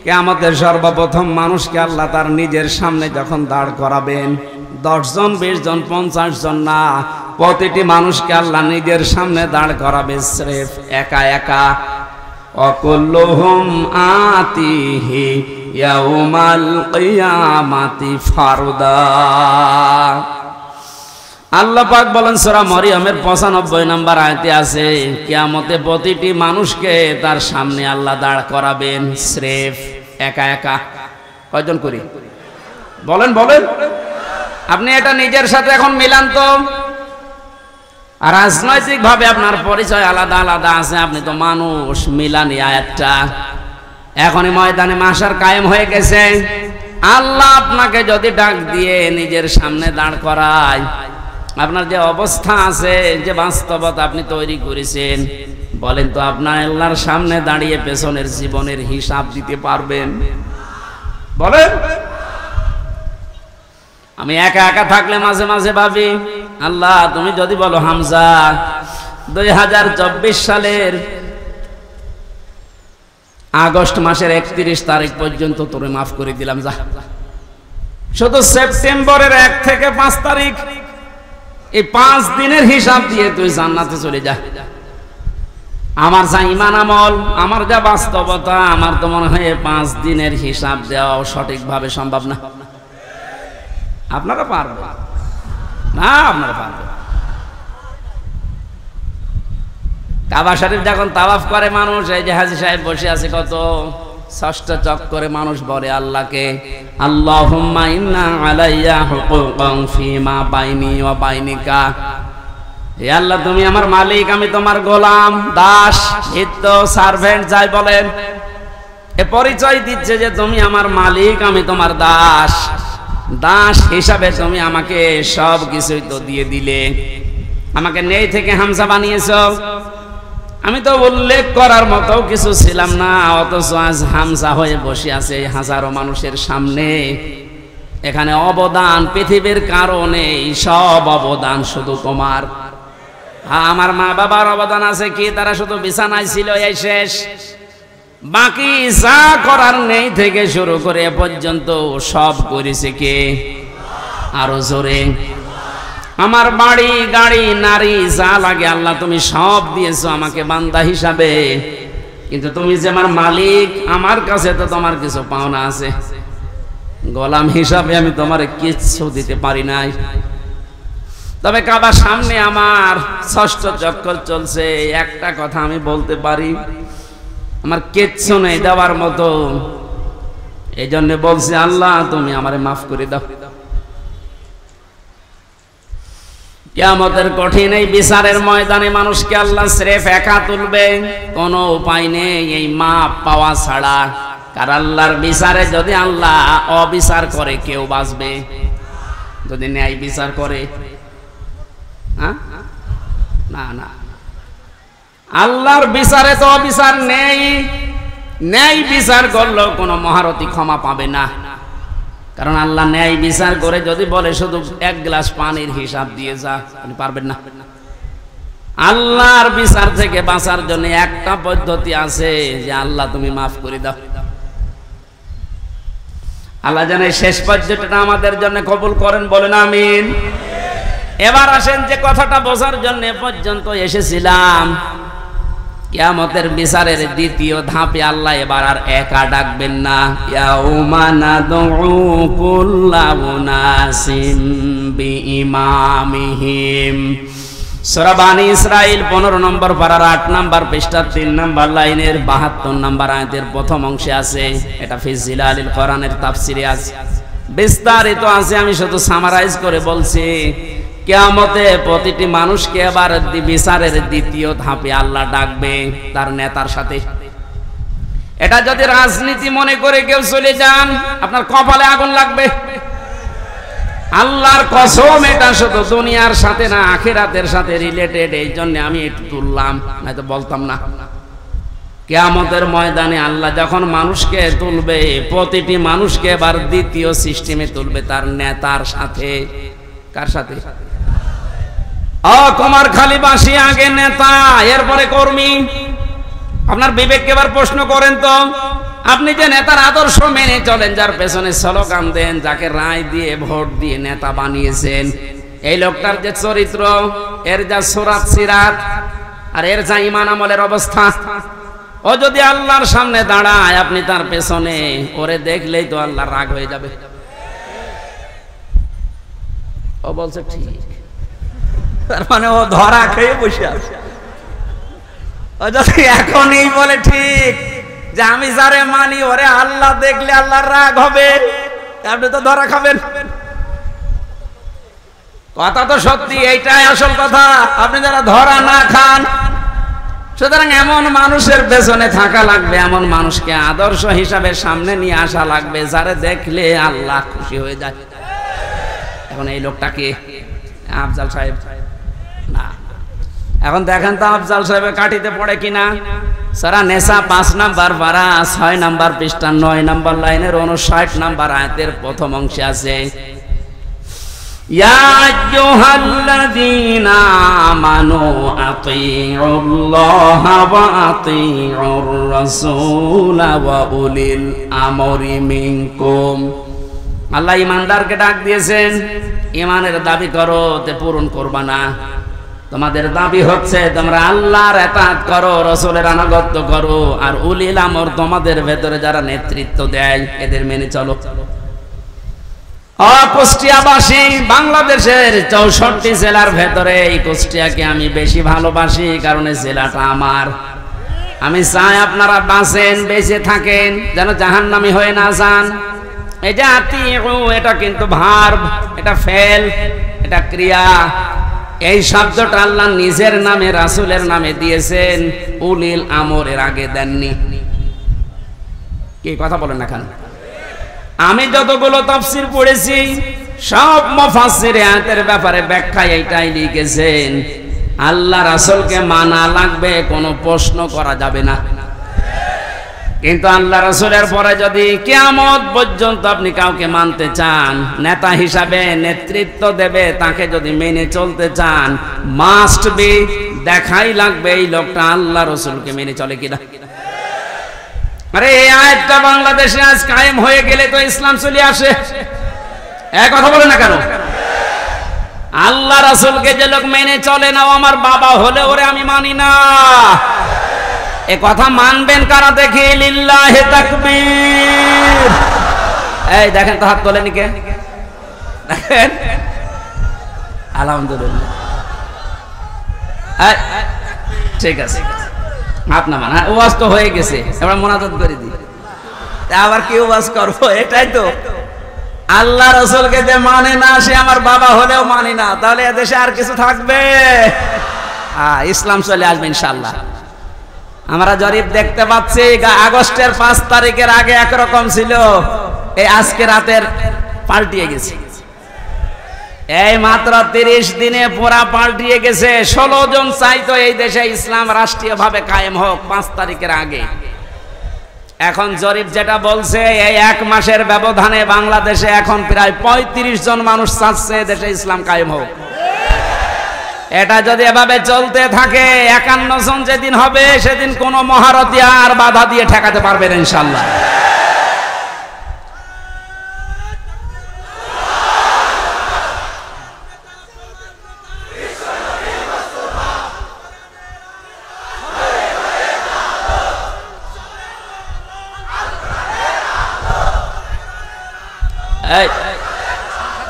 কিয়ামতের সর্বপ্রথম মানুষকে আল্লাহ তার নিজের সামনে যখন দাঁড় করাবেন, 10 জন 20 জন 50 জন না, প্রতিটি মানুষকে আল্লাহ নিজের সামনে দাঁড় করাবে স্রেফ একা একা। অকুল্লুহুম আতিহি ইয়াউমাল কিয়ামাতি ফারদা। আল্লাহ পাক বলেন সূরা মরিয়মের 95 নম্বর আয়াতে আছে, কিয়ামতে প্রতিটি মানুষকে তার সামনে আল্লাহ দাঁড় করাবেন স্রেফ একা একা। কয়জন করি বলেন বলেন? আপনি এটা নিজের সাথে এখন মিলান তো। রাজনৈতিক ভাবে আপনার পরিচয় আলাদা আলাদা আছে, আপনি তো মানুষ, মিলান এই আয়াতটা। এখনই ময়দানে মাশার কায়েম হয়ে গেছে। আল্লাহ আপনাকে যদি ডাক দিয়ে নিজের সামনে দাঁড় করায়, আপনার যে অবস্থা আছে, যে বাস্তবতা আপনি তৈরি করেছেন, বলেন তো আপনার আল্লাহর সামনে দাঁড়িয়ে পেছনের জীবনের হিসাব দিতে পারবেন? বলেন। আমি একা একা থাকলে মাঝে মাঝে ভাবি, আল্লাহ তুমি যদি বলো হামজা 2024 সালের আগস্ট মাসের 31 তারিখ পর্যন্ত তোরে মাফ করে দিলাম, যা। শুধু সেপ্টেম্বরের 1 থেকে 5 তারিখ, এই 5 দিনের হিসাব দিয়ে তুই জান্নাতে চলে যা। আমার যা ঈমান আমল, আমার যা বাস্তবতা, আমার তো মনে হয় 5 দিনের হিসাব দেওয়া সঠিকভাবে সম্ভব না। আপনারা পারবেন না? আপনারা পারবেন? কাবা শরীফ যখন তাওয়াফ করে মানুষ, এই যে হাজী সাহেব বসে আছে, কত 6টা চক্করে মানুষ বলে আল্লাহকে, আল্লাহুম্মা ইন্না আলাইয়া হুকুকান ফিমা বাইনি ওয়া বাইনিকা। হে আল্লাহ তুমি আমার মালিক, আমি তোমার গোলাম, দাস, ভৃত্য, সার্ভেন্ট যাই বলেন, এ পরিচয় দিচ্ছে যে তুমি আমার মালিক, আমি তোমার দাস। দাস হিসাবে তুমি আমাকে সব কিছুই তো দিয়ে দিলে, আমাকে নেই থেকে হামজা বানিয়েছো। আমি তো উল্লেখ করার মতো কিছু ছিলাম না, অথচ আজ হামজা হয়ে বসে আছে হাজারো মানুষের সামনে। এখানে অবদান পৃথিবীর কারণে, সব অবদান শুধু তোমার। আমার মা বাবার অবদান আছে কি? তারা শুধু বিছানায় ছিল, এই শেষ। বাকি যা করার নেই থেকে শুরু করে এ পর্যন্ত সব করেছে কে? আরো জোরে। আমার বাড়ি, গাড়ি, নারী যা লাগে আল্লাহ তুমি সব দিয়েছো আমাকে বান্দা হিসাবে, কিন্তু তুমি যে আমার মালিক, আমার কাছে তো তোমার কিছু পাওনা আছে। গোলাম হিসাবে আমি তোমার কিচ্ছু দিতে পারি নাই। তবে কাবার সামনে আমার 6ষ্ঠ চক্কর চলছে, একটা কথা আমি বলতে পারি, আমার কিচ্ছু নেই দেওয়ার মতো। এই জন্য বলছি আল্লাহ তুমি আমারে মাফ করে দাও। কিয়ামতের কঠিন এই বিচারের ময়দানে মানুষকে আল্লাহ স্রেফ একা তুলবে, কোনো উপায় নেই এই মাপ পাওয়া ছাড়া। কারণ আল্লাহর বিচারে যদি আল্লাহ অবিচার করে কেউ বাঁচবে? যদি ন্যায় বিচার করে, না না, আল্লাহর বিচারে তো অবিচার নেই। ন্যায় বিচার করলেও কোনো মহারথী ক্ষমা পাবে না। কারণ আল্লাহ ন্যায় বিচার করে যদি বলে শুধু 1 গ্লাস পানির হিসাব দিয়ে যা, আপনি পারবেন না। আল্লাহর বিচার থেকে বাঁচার জন্য একটা পদ্ধতি আছে, যে আল্লাহ তুমি মাফ করে দাও। আল্লাহ জানে শেষ পর্যন্তটা আমাদের জন্য কবুল করেন, বলেন আমিন। এবার আসেন যে কথাটা বোঝার জন্য পর্যন্ত এসেছিলাম, কিয়ামতের বিচারের দ্বিতীয় ধাপে আল্লাহ এবার আর একা ডাকবেন না। ইয়াউমা নাদউ কুল্লা উনাসিম বিইমামিহিম। সূরা বানী ইসরাঈল 15 নম্বর পারার 8 নম্বর পৃষ্ঠা 3 নম্বর লাইনের 72 নম্বর আয়াতের প্রথম অংশে আছে। এটা ফি জিলালিল কোরআনের তাফসিরে আছে, বিস্তারিত আছে। আমি শুধু সামারাইজ করে বলছি, কিয়ামতে প্রতিটি মানুষকে আবার বিচারের দ্বিতীয় ধাপে আল্লাহ ডাকবে তার নেতার সাথে। এটা যদি রাজনীতি মনে করে কেউ চলে যান, আপনার কপালে আগুন লাগবে। আল্লাহর কসম, এটা শুধু দুনিয়ার সাথে না, আখিরাতের সাথে রিলেটেড। এই জন্য আমি একটু তুললাম, নয়তো বলতাম না। কিয়ামতের ময়দানে আল্লাহ যখন মানুষকে তুলবে, প্রতিটি মানুষকে এবার দ্বিতীয় সিস্টেমে তুলবে তার নেতার সাথে। কার সাথে? কুমারখালীবাসী আগে নেতা, এরপরে কর্মী। আপনার বিবেককে এবার প্রশ্ন করেন তো, আপনি যে নেতার আদর্শ মেনে চলেন, যার পেছনে স্লোগান দেন, যাকে রায় দিয়ে ভোট দিয়ে নেতা বানিয়েছেন, এই লোকটার যে চরিত্র, এর যা সুরাত সিরাত আর এর যা ঈমান আমলের অবস্থা, ও যদি আল্লাহর সামনে দাঁড়ায়, আপনি তার পেছনে, ওরে দেখলেই তো আল্লাহ রাগ হয়ে যাবে। ও বলছে ঠিক, তার মানে ও ধরা খেয়ে বসে আছে। ও যদি এখনই বলে ঠিক যে আমি যারে মানি ওরে আল্লাহ দেখলে আল্লাহর রাগ হবে, আপনি তো ধরা খাবেন। কথা তো সত্যি, এইটাই আসল কথা। আপনি যারা ধরা না খান, সুতরাং এমন মানুষের পেছনে থাকা লাগবে, এমন মানুষকে আদর্শ হিসাবে সামনে নিয়ে আসা লাগবে, যারে দেখলে আল্লাহ খুশি হয়ে যায়। এখন এই লোকটাকে আফজাল সাহেব না, এখন দেখেন তো আফজাল সাহেবের কাঠিতে পড়ে কিনা। সূরা নিসা 5 নম্বর পারা 6 নম্বর পৃষ্ঠা 9 নম্বর লাইনের 59 নম্বর আয়াতের প্রথম অংশে আছে, ইয়া আইয়ুহাল্লাযীনা আমানু আতিউল্লাহা ওয়া আতিউর রাসূলা ওয়া উলিল আমরি মিনকুম। আল্লাহ ইমানদারকে ডাক দিয়েছেন, ইমানের দাবি করো, তে পূরণ করবা না। তোমাদের দাবি হচ্ছে তোমরা আল্লাহর ইতাআত করো, রাসূলের আনুগত্য করো, আর উলিল আমর তোমাদের ভেতরে যারা নেতৃত্ব দেয় এদের মেনে চলো। কুষ্টিয়াবাসী, বাংলাদেশের 64 জেলার ভেতরে এই কুষ্টিয়াকে আমি বেশি ভালোবাসি, কারণ এই জেলাটা আমার। আমি চাই আপনারা বাঁচেন, বেঁচে থাকেন, যেন জাহান্নামী হয়ে না যান। এই যে আতিউ, এটা কিন্তু ভার্ব, এটা ফেল, এটা ক্রিয়া। এই শব্দটা আল্লাহ নিজের নামে, রাসূলের নামে দিয়েছেন, উলিল আমরের আগে দেননি। কি কথা বলেন না কেন? আমি যতগুলো তাফসীর পড়েছি, সব মুফাসসির আয়াতের ব্যাপারে ব্যাখ্যা এইটাই লিখেছেন, আল্লাহ রাসূলকে মানা লাগবে, কোনো প্রশ্ন করা যাবে না। কিন্তু আল্লাহ রাসূলের পরে যদি কিয়ামত পর্যন্ত আপনি কাউকে মানতে চান, নেতা হিসাবে নেতৃত্ব দেবে, তাকে যদি মেনে চলতে চান, মাস্ট বি, দেখাই লাগবে এই লোকটা আল্লাহ রাসূলকে মেনে চলে কিনা। আরে এই আয়াতটা বাংলাদেশে আজ কায়েম হয়ে গেলে তো ইসলাম চলে আসে। এক কথা বলে না কেন? আল্লাহ রাসূলকে যে লোক মেনে চলে না, ও আমার বাবা হলে ওরে আমি মানি না, এ কথা মানবেন কারা দেখি? লিল্লাহি তাকবীর। এই দেখেন তো, হাত তোলেনি কে? দেখেন, আলহামদুলিল্লাহ। ঠিক আছে, হাত নামান। ওয়াজ তো হয়ে গেছে, এবার মোনাজাত করে দিই। আবার কি ওয়াজ করবো? এটাই তো, আল্লাহ রাসূলকে যে মানে না, সে আমার বাবা হলেও মানি না, তাহলে এদেশে আর কিছু থাকবে? ইসলাম চলে আসবে ইনশাআল্লাহ। আমরা জরিপ দেখতে পাচ্ছি, আগস্টের 5 তারিখের আগে একরকম ছিল, এই আজকে রাতের পাল্টিয়ে গেছে। এই মাত্র 30 দিনে পুরা পাল্টিয়ে গেছে। 16 জন চাইতো এই দেশে ইসলাম রাষ্ট্রীয়ভাবে কায়েম হোক 5 তারিখের আগে। এখন জরিপ যেটা বলছে, এই 1 মাসের ব্যবধানে বাংলাদেশে এখন প্রায় 35 জন মানুষ চাচ্ছে দেশে ইসলাম কায়েম হোক। এটা যদি এভাবে চলতে থাকে, 51 জন যেদিন হবে, সেদিন কোন মহারথী আর বাধা দিয়ে ঠেকাতে পারবে না ইনশাআল্লাহ।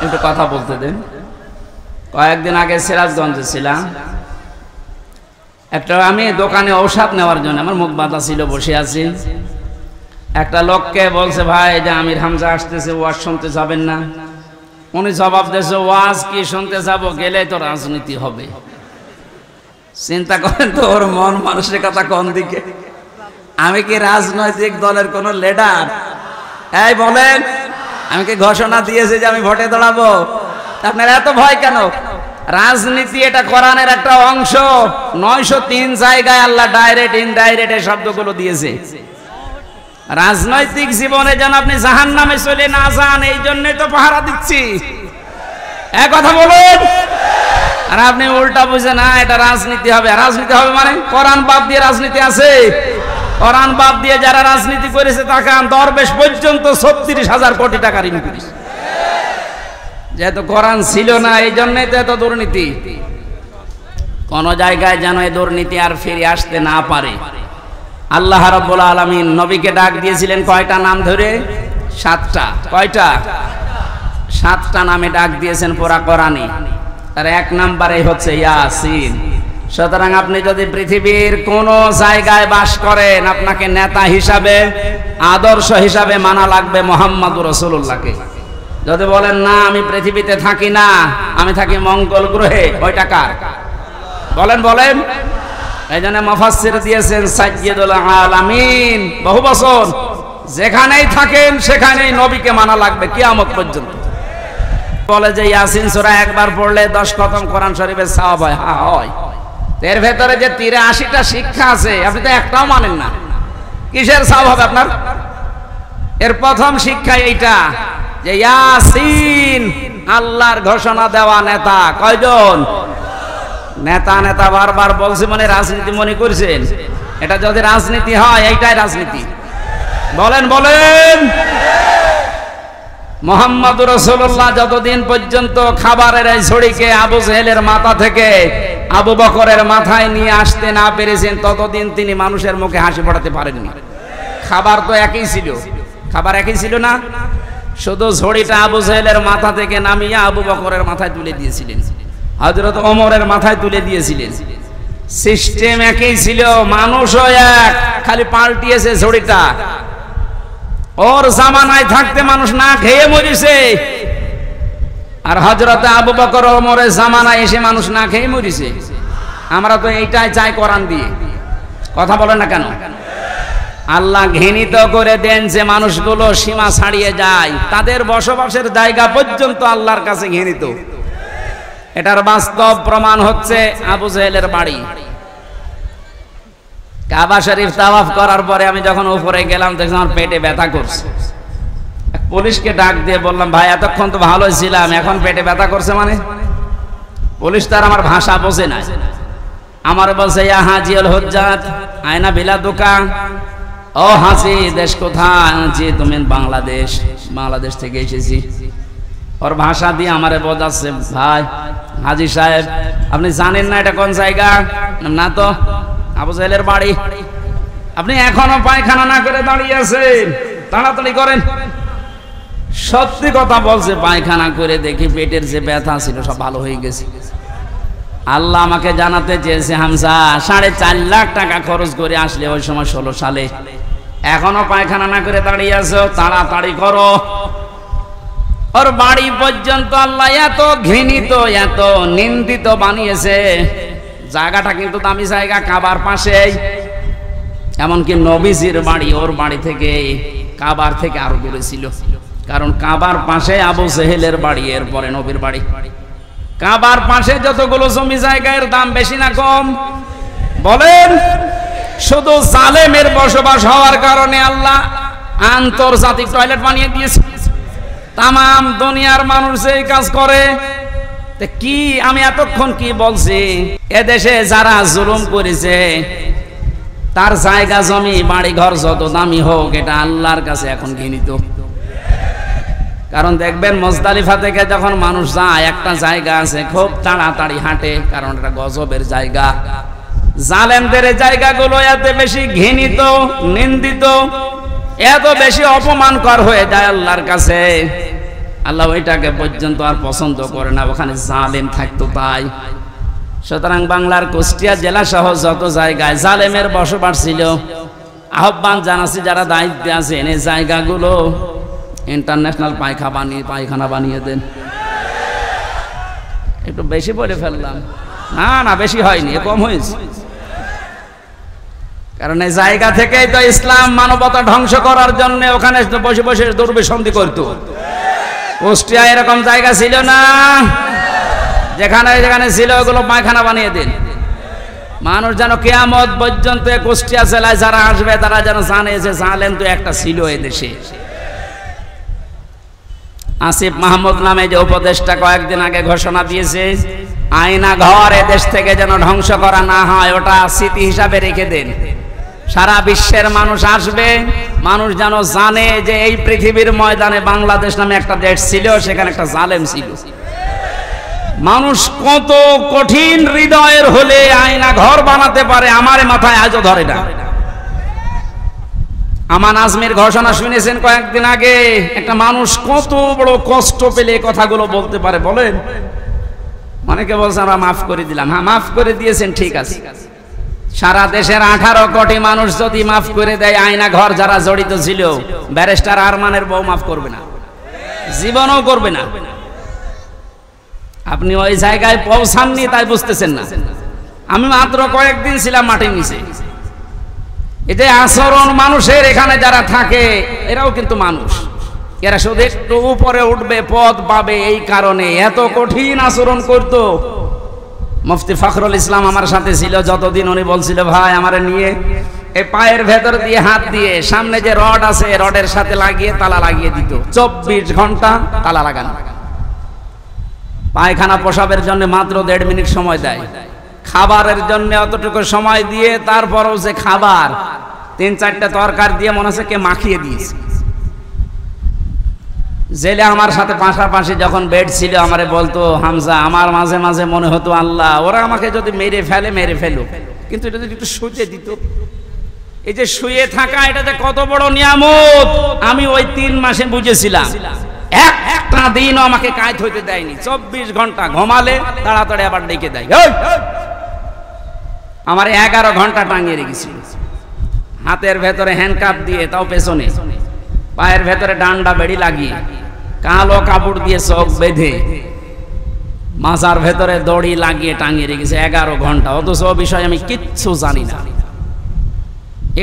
একটু কথা বলতে দেন। কয়েকদিন আগে সিরাজগঞ্জে ছিলাম, একটা আমি দোকানে ঔষধ নেওয়ার জন্য, আমার মুখ বাঁধা ছিল, বসে আছি। একটা লোককে বলছে, ভাই যে আমির হামজা আসতেছে, ওয়াজ শুনতে যাবেন না? উনি জবাব দিয়েছে, ওয়াজ কি শুনতে যাব, গেলে তো রাজনীতি হবে। চিন্তা করেন তো, ওর মন মানসিকতা কোন দিকে। আমি কি রাজনৈতিক দলের কোন লিডার? এই বলেন, আমি কি ঘোষণা দিয়েছি যে আমি ভোটে দাঁড়াবো? আপনার এত ভয় কেন? রাজনীতি এটা কোরআনের একটা অংশ। 903 জায়গায় আল্লাহ ডাইরেক্ট ইনডাইরেক্ট এই শব্দগুলো দিয়েছে। রাজনৈতিক জীবনে যেন আপনি জাহান্নামে চলে না যান, এই জন্যই তো পাহারা দিচ্ছি। এক কথা বলুন। আর আপনি উল্টা বুঝেন, না এটা রাজনীতি হবে। রাজনীতি হবে মানে কোরআন বাদ দিয়ে রাজনীতি আছে? কোরআন বাদ দিয়ে যারা রাজনীতি করেছে তাকান, দরবেশ পর্যন্ত 36,000 কোটি টাকার ইনক্রিজ। যেহেতু কোরআন ছিল না, এই জন্যই তো এত দুর্নীতি। কোন জায়গায় যেন এই দুর্নীতি আর ফিরে আসতে না পারে। আল্লাহ রাব্বুল আলামিন নবীকে ডাক দিয়েছিলেন কয়টা নাম ধরে? 7টা। কয়টা? 7টা নামে ডাক দিয়েছেন পুরা কোরআনে। তার 1 নম্বরে হচ্ছে ইয়াসিন। সুতরাং আপনি যদি পৃথিবীর কোন জায়গায় বাস করেন, আপনাকে নেতা হিসাবে, আদর্শ হিসাবে মানা লাগবে মুহাম্মদুর রাসূলুল্লাহকে। যদি বলেন না আমি পৃথিবীতে থাকি না, আমি থাকি মঙ্গল গ্রহে, ওইটা কার? বলেন বলেন। এই জন্য মুফাসসির দিয়েছেন সাইয়্যিদুল আলামিন। বহু বছর যেখানেই থাকেন সেখানেই নবীকে মানা লাগবে কিয়ামত পর্যন্ত। বলে যে ইয়াসিন সূরা একবার পড়লে 10 খতম কোরআন শরীফের সওয়াব হয়। হ্যাঁ হয়। এর ভেতরে যে 83টা শিক্ষা আছে, আপনি তো একটাও মানেন না, কিসের সওয়াব হবে আপনার? এর প্রথম শিক্ষা এইটা যে ইয়াসিন আল্লাহর ঘোষণা দেওয়া নেতা। কয়জন? নেতা নেতা বারবার বলছে, মানে রাজনীতি মনে করছেন? এটা যদি রাজনীতি হয়, এইটাই রাজনীতি। বলেন বলেন। মুহাম্মদুর রাসূলুল্লাহ যতদিন পর্যন্ত খাবারের এই ছড়িকে আবু জেহেলের মাথা থেকে আবু বকরের মাথায় নিয়ে আসতে না পেরেছেন, ততদিন তিনি মানুষের মুখে হাসি ফোটাতে পারেননি। খাবার তো একই ছিল, খাবার একই ছিল না, শুধু ঝড়িটা আবু জেহেলের মাথা থেকে নামিয়ে আবু বকরের মাথায় তুলে দিয়েছিলেন, হযরত ওমরের মাথায় তুলে দিয়েছিলেন। সিস্টেম একই ছিল, মানুষও এক, খালি পাল্টিয়েছে ঝড়িটা। ওর জামানায় থাকতে মানুষ না খেয়ে মরিছে, আর হযরত আবু বকর ওমরের জামানায় এসে মানুষ না খেয়ে মরিছে। আমরা তো এইটাই চাই কোরআন দিয়ে। কথা বলেন না কেন? আল্লাহ ঘৃণিত করে দেন যে মানুষগুলো সীমা ছাড়িয়ে যায়, তাদের বসবাসের জায়গা পর্যন্ত আল্লাহর কাছে ঘৃণিত। এটার বাস্তব প্রমাণ হচ্ছে আবু জেহেলের বাড়ি। কাবা শরীফ তাওয়াফ করার পরে আমি যখন উপরে গেলাম, দেখলাম আমার পেটে ব্যথা করছে। পুলিশকে ডাক দিয়ে বললাম, ভাই এতক্ষণ তো ভালোই ছিলাম, এখন পেটে ব্যথা করছে মানে? পুলিশ তার আমার ভাষা বোঝে না। আমার বলছে, ইয়া হাজিউল হুজ্জাত আয়না বিলাদুকা। ও হাজি, দেশ কোথায়? জি তুমি বাংলাদেশ। বাংলাদেশ থেকে এসেছি। ওর ভাষা দিয়ে আমারে বোঝাচ্ছে, ভাই হাজি সাহেব আপনি জানেন না এটা কোন জায়গা? না তো। আবু জেহেলের বাড়ি। আপনি এখনো পায়খানা না করে দাঁড়িয়ে আছেন, তাড়াতাড়ি করেন। সত্যি কথা বলছে, পায়খানা করে দেখি পেটের যে ব্যথা ছিল সব ভালো হয়ে গেছে। আল্লাহ আমাকে জানাতে চেয়েছে, হামজা 4.5 লাখ টাকা খরচ করে আসলে ওই সময় 16 সালে, এখনো পায়খানা না করে দাঁড়িয়ে আছো, তাড়াতাড়ি করো। ওর বাড়ি পর্যন্ত আল্লাহ এত ঘৃণিত, এত নিন্দিত বানিয়েছে। জায়গাটা কিন্তু দামি জায়গা, কাবার পাশেই। এমনকি নবীজির বাড়ি ওর বাড়ি থেকে, কাবার থেকে আরো দূরে ছিল, কারণ কাবার পাশে আবু জেহেলের বাড়ি, এরপরে নবীর বাড়ি। কাবার পাশে যতগুলো জমি জায়গার দাম বেশি না কম? বলেন। শুধু জালেমের বসবাস হওয়ার কারণে আল্লাহ আন্তর্জাতিক টয়লেট বানিয়ে দিয়েছে। তাম দুনিয়ার মানুষ এই কাজ করে। কি আমি এতক্ষণ কি বলছি? এদেশে যারা জুলুম করেছে, তার জায়গা জমি বাড়ি ঘর যত দামি হোক, এটা আল্লাহর কাছে এখন ঘৃণিত। কারণ দেখবেন মুজদালিফা থেকে যখন মানুষ যায়, একটা জায়গা আছে খুব তাড়াতাড়ি হাঁটে, কারণ এটা গজবের জায়গা। জালেমদের জায়গাগুলো এত বেশি ঘৃণিত, নিন্দিত, এত বেশি অপমানকর হয়ে যায় আল্লাহর কাছে। আল্লাহ ওইটাকে পর্যন্ত আর পছন্দ করে না, ওখানে জালেম থাকতো তাই। সুতরাং বাংলার কুষ্টিয়া জেলা সহ যত জায়গায় জালেমের বসবাস ছিল, আহ্বান জানাচ্ছি যারা দায়িত্বে আছেন এই জায়গাগুলো ইন্টারন্যাশনাল পায়খানা বানিয়ে দেন। একটু বেশি বলে ফেললাম, না না বেশি হয়নি, কম হয়েছে। কারণ এই জায়গা থেকেই তো ইসলাম মানবতা ধ্বংস করার জন্য ওখানে বসে বসে দুর্বিসন্ধি করতো। কুষ্টিয়া এরকম জায়গা ছিল না, যেখানে যেখানে ছিল ওগুলো পায়খানা বানিয়ে দিন। মানুষ যেন কিয়ামত পর্যন্ত কুষ্টিয়া জেলায় যারা আসবে তারা যেন জানে যে জালেম তো একটা ছিল এই দেশে। আসিফ মাহমুদ নামে যে উপদেষ্টা কয়েকদিন আগে ঘোষণা দিয়েছে আয়না ঘর এদেশ থেকে যেন ধ্বংস করা না হয়, ওটা স্মৃতি হিসাবে রেখে দেন। সারা বিশ্বের মানুষ আসবে, মানুষ যেন জানে যে এই পৃথিবীর ময়দানে বাংলাদেশ নামে একটা দেশ ছিল, সেখানে একটা জালেম ছিল। মানুষ কত কঠিন হৃদয়ের হলে আয়না ঘর বানাতে পারে আমার মাথায় আজও ধরে না। আমান আজমির ঘোষণা শুনেছেন কয়েকদিন আগে, একটা মানুষ কত বড় কষ্ট পেলে কথাগুলো বলতে পারে বলেন। অনেকে বলছে আমরা মাফ করে দিলাম, হ্যাঁ মাফ করে দিয়েছেন ঠিক আছে। সারা দেশের 18 কোটি মানুষ যদি মাফ করে দেয়, আয়না ঘর যারা জড়িত ছিল, ব্যারিস্টার আরমানের বউ মাফ করবে না, জীবনও করবে না। আপনি ওই জায়গায় পৌঁছাননি তাই বুঝতেছেন না। আমি মাত্র কয়েকদিন ছিলাম মাটির নিচে। এই যে আচরণ মানুষের এখানে যারা থাকে এরাও কিন্তু মানুষ, এরা শুধু একটু উপরে উঠবে পদ পাবে এই কারণে এত কঠিন আচরণ করতো। মুফতি ফখরুল ইসলাম আমার সাথে ছিল যতদিন, উনি বলছিল ভাই আমারে নিয়ে এই পায়ের ভেতর দিয়ে হাত দিয়ে সামনে যে রড আছে রডের সাথে লাগিয়ে তালা লাগিয়ে দিত, 24 ঘন্টা তালা লাগানো। পায়খানা প্রসাবের জন্য মাত্র 1.5 মিনিট সময় দেয়, খাবারের জন্য অতটুকু সময় দিয়ে তারপরও যে খাবার 3-4টা তরকারি দিয়ে মনে হচ্ছে কে মাখিয়ে দিয়েছে। জেলে আমার সাথে পাশাপাশি যখন বেড ছিল আমারে বলতো হামজা আমার মাঝে মাঝে মনে হতো আল্লাহ ওরা আমাকে যদি মেরে ফেলো, কিন্তু এটা যদি একটু শুতে দিত। এই যে শুয়ে থাকা এটা যে কত বড় নিয়ামত আমি ওই 3 মাসে বুঝেছিলাম। একটা দিনও আমাকে কাজ হইতে দেয়নি, 24 ঘন্টা ঘুমালে তাড়াতাড়ি আবার ডেকে দেয়। আমার 11 ঘন্টা টাঙিয়ে রেখেছিল, হাতের ভেতরে হ্যান্ডকাপ দিয়ে, তাও পেছনে, পায়ের ভেতরে ডান্ডা বেড়ি লাগিয়ে, কালো কাপড় দিয়ে চোখ বেঁধে, মাজার ভেতরে দড়ি লাগিয়ে টাঙিয়ে রেখেছে 11 ঘন্টা। অথচ বিষয় আমি কিচ্ছু জানি না।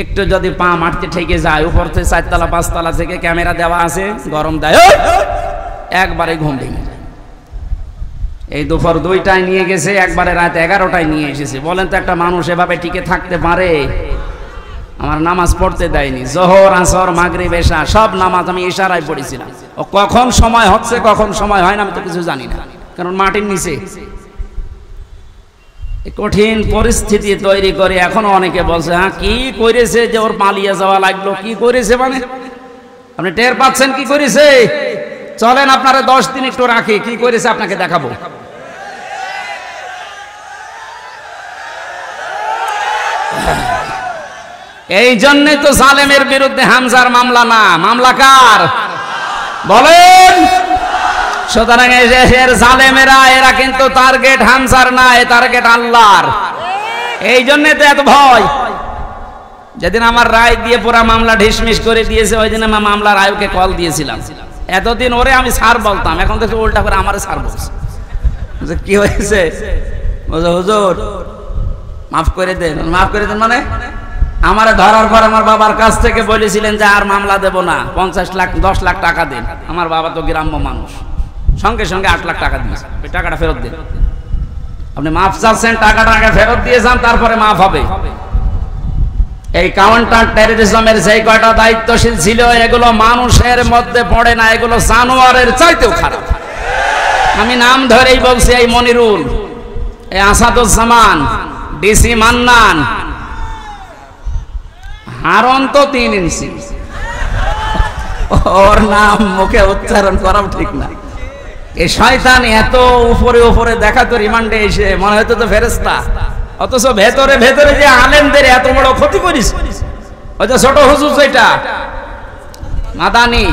একটু যদি পা মারতে ঠেকে যায়, উপর থেকে 4 তলা 5 তলা থেকে ক্যামেরা দেওয়া আছে, গরম দেয়, একবারে ঘুম ভেঙে যায়। এই দুপুর 2টায় নিয়ে গেছে, একবারে রাত 11টায় নিয়ে এসেছে। বলেন তো একটা মানুষ এভাবে টিকে থাকতে পারে? আমার নামাজ পড়তে দেয়নি, জোহর আসর মাগরিব এশা সব নামাজ আমি ইশারায় পড়েছিলাম। ও কখন সময় হচ্ছে কখন সময় হয় না আমি তো কিছু জানি না, কারণ মাটির নিচে কঠিন পরিস্থিতি তৈরি করে। এখনো অনেকে বলছে হ্যাঁ কি করেছে যে ওর পালিয়ে যাওয়া লাগলো, কি করেছে মানে আপনি টের পাচ্ছেন কি করেছে? চলেন আপনারা 10 দিন একটু রাখি, কি করেছে আপনাকে দেখাবো। এই জন্যই তো জালেমের বিরুদ্ধে হামজার মামলা না, মামলা কার বলেন? সুতরাং এর জালেমেরা এরা কিন্তু টার্গেট হামজার না, এ টার্গেট আল্লাহর। এই জন্য তো এত ভয়। যেদিন আমার রায় দিয়ে পুরা মামলা ঢিসমিস করে দিয়েছে, ওই দিন আমি মামলার আয়োগকে কল দিয়েছিলাম। এতদিন ওরে আমি স্যার বলতাম, এখন দেখি উল্টা করে আমারে স্যার বলছে। কি হয়েছে? হুজুর মাফ করে দেন। মাফ করে দেন মানে আমারে ধরার পর আমার বাবার কাছ থেকে বলেছিলেন যে আর মামলা দেব না, 50 লাখ 10 লাখ টাকা দেন। আমার বাবা তো গ্রাম্য মানুষ, সঙ্গে সঙ্গে 8 লাখ টাকা দিয়েছে। ওই টাকাটা ফেরত দেন। আপনি মাফ চাচ্ছেন, টাকাটা আগে ফেরত দিয়ে যান, তারপরে মাফ হবে। এই কাউন্টার টেররিজমের যেই কয়টা দায়িত্বশীল ছিল এগুলো মানুষের মধ্যে পড়ে না, এগুলো জানোয়ারের চাইতেও খারাপ। আমি নাম ধরেই বলছি, এই মনিরুল, এই আসাদুজ্জামান, ডিসি মান্নান, হারন তো 3 ইঞ্চি, ওর নাম মুখে উচ্চারণ করাও ঠিক না। এই শয়তান এত উপরে উপরে দেখাতো, রিমান্ডে এসে মনে হতো তো ফেরেশতা, অথচ ভেতরে ভেতরে যে আলেমদের এত বড় ক্ষতি করিস। ওই যে ছোট হুজুর যেটা মাদানি,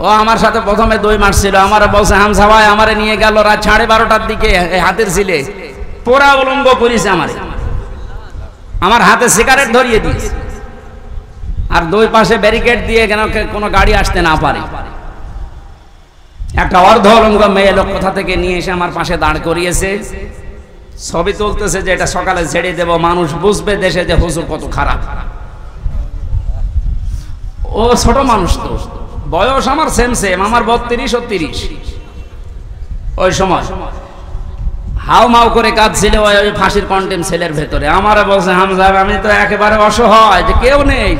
ও আমার সাথে প্রথমে দই মারছিল, আমার বলছে হামজা ভাই আমারে নিয়ে গেল রাত 12:30টার দিকে হাতের ছিলে পোড়া উলঙ্গ করেছে আমার হাতে সিগারেট ধরিয়ে দিয়েছে, আর দুই পাশে ব্যারিকেড দিয়ে কেন কোনো গাড়ি আসতে না পারে। একটা অর্ধ উলঙ্গ মেয়ে লোক কোথা থেকে নিয়ে এসে আমার পাশে দাঁড় করিয়েছে, ছবি তুলতেছে যে এটা সকালে ছেড়ে দেব, মানুষ বুঝবে দেশে যে হুজুর কত খারাপ। ও ছোট মানুষ, তো বয়স আমার সেম আমার 32 ও 30। ওই সময় হাউ মাউ করে কাঁদছিল ওই ফাঁসির কন্টেম সেলের ভেতরে। আমারে বলছে হামজা আমি তো একেবারে অসহায়, যে কেউ নেই।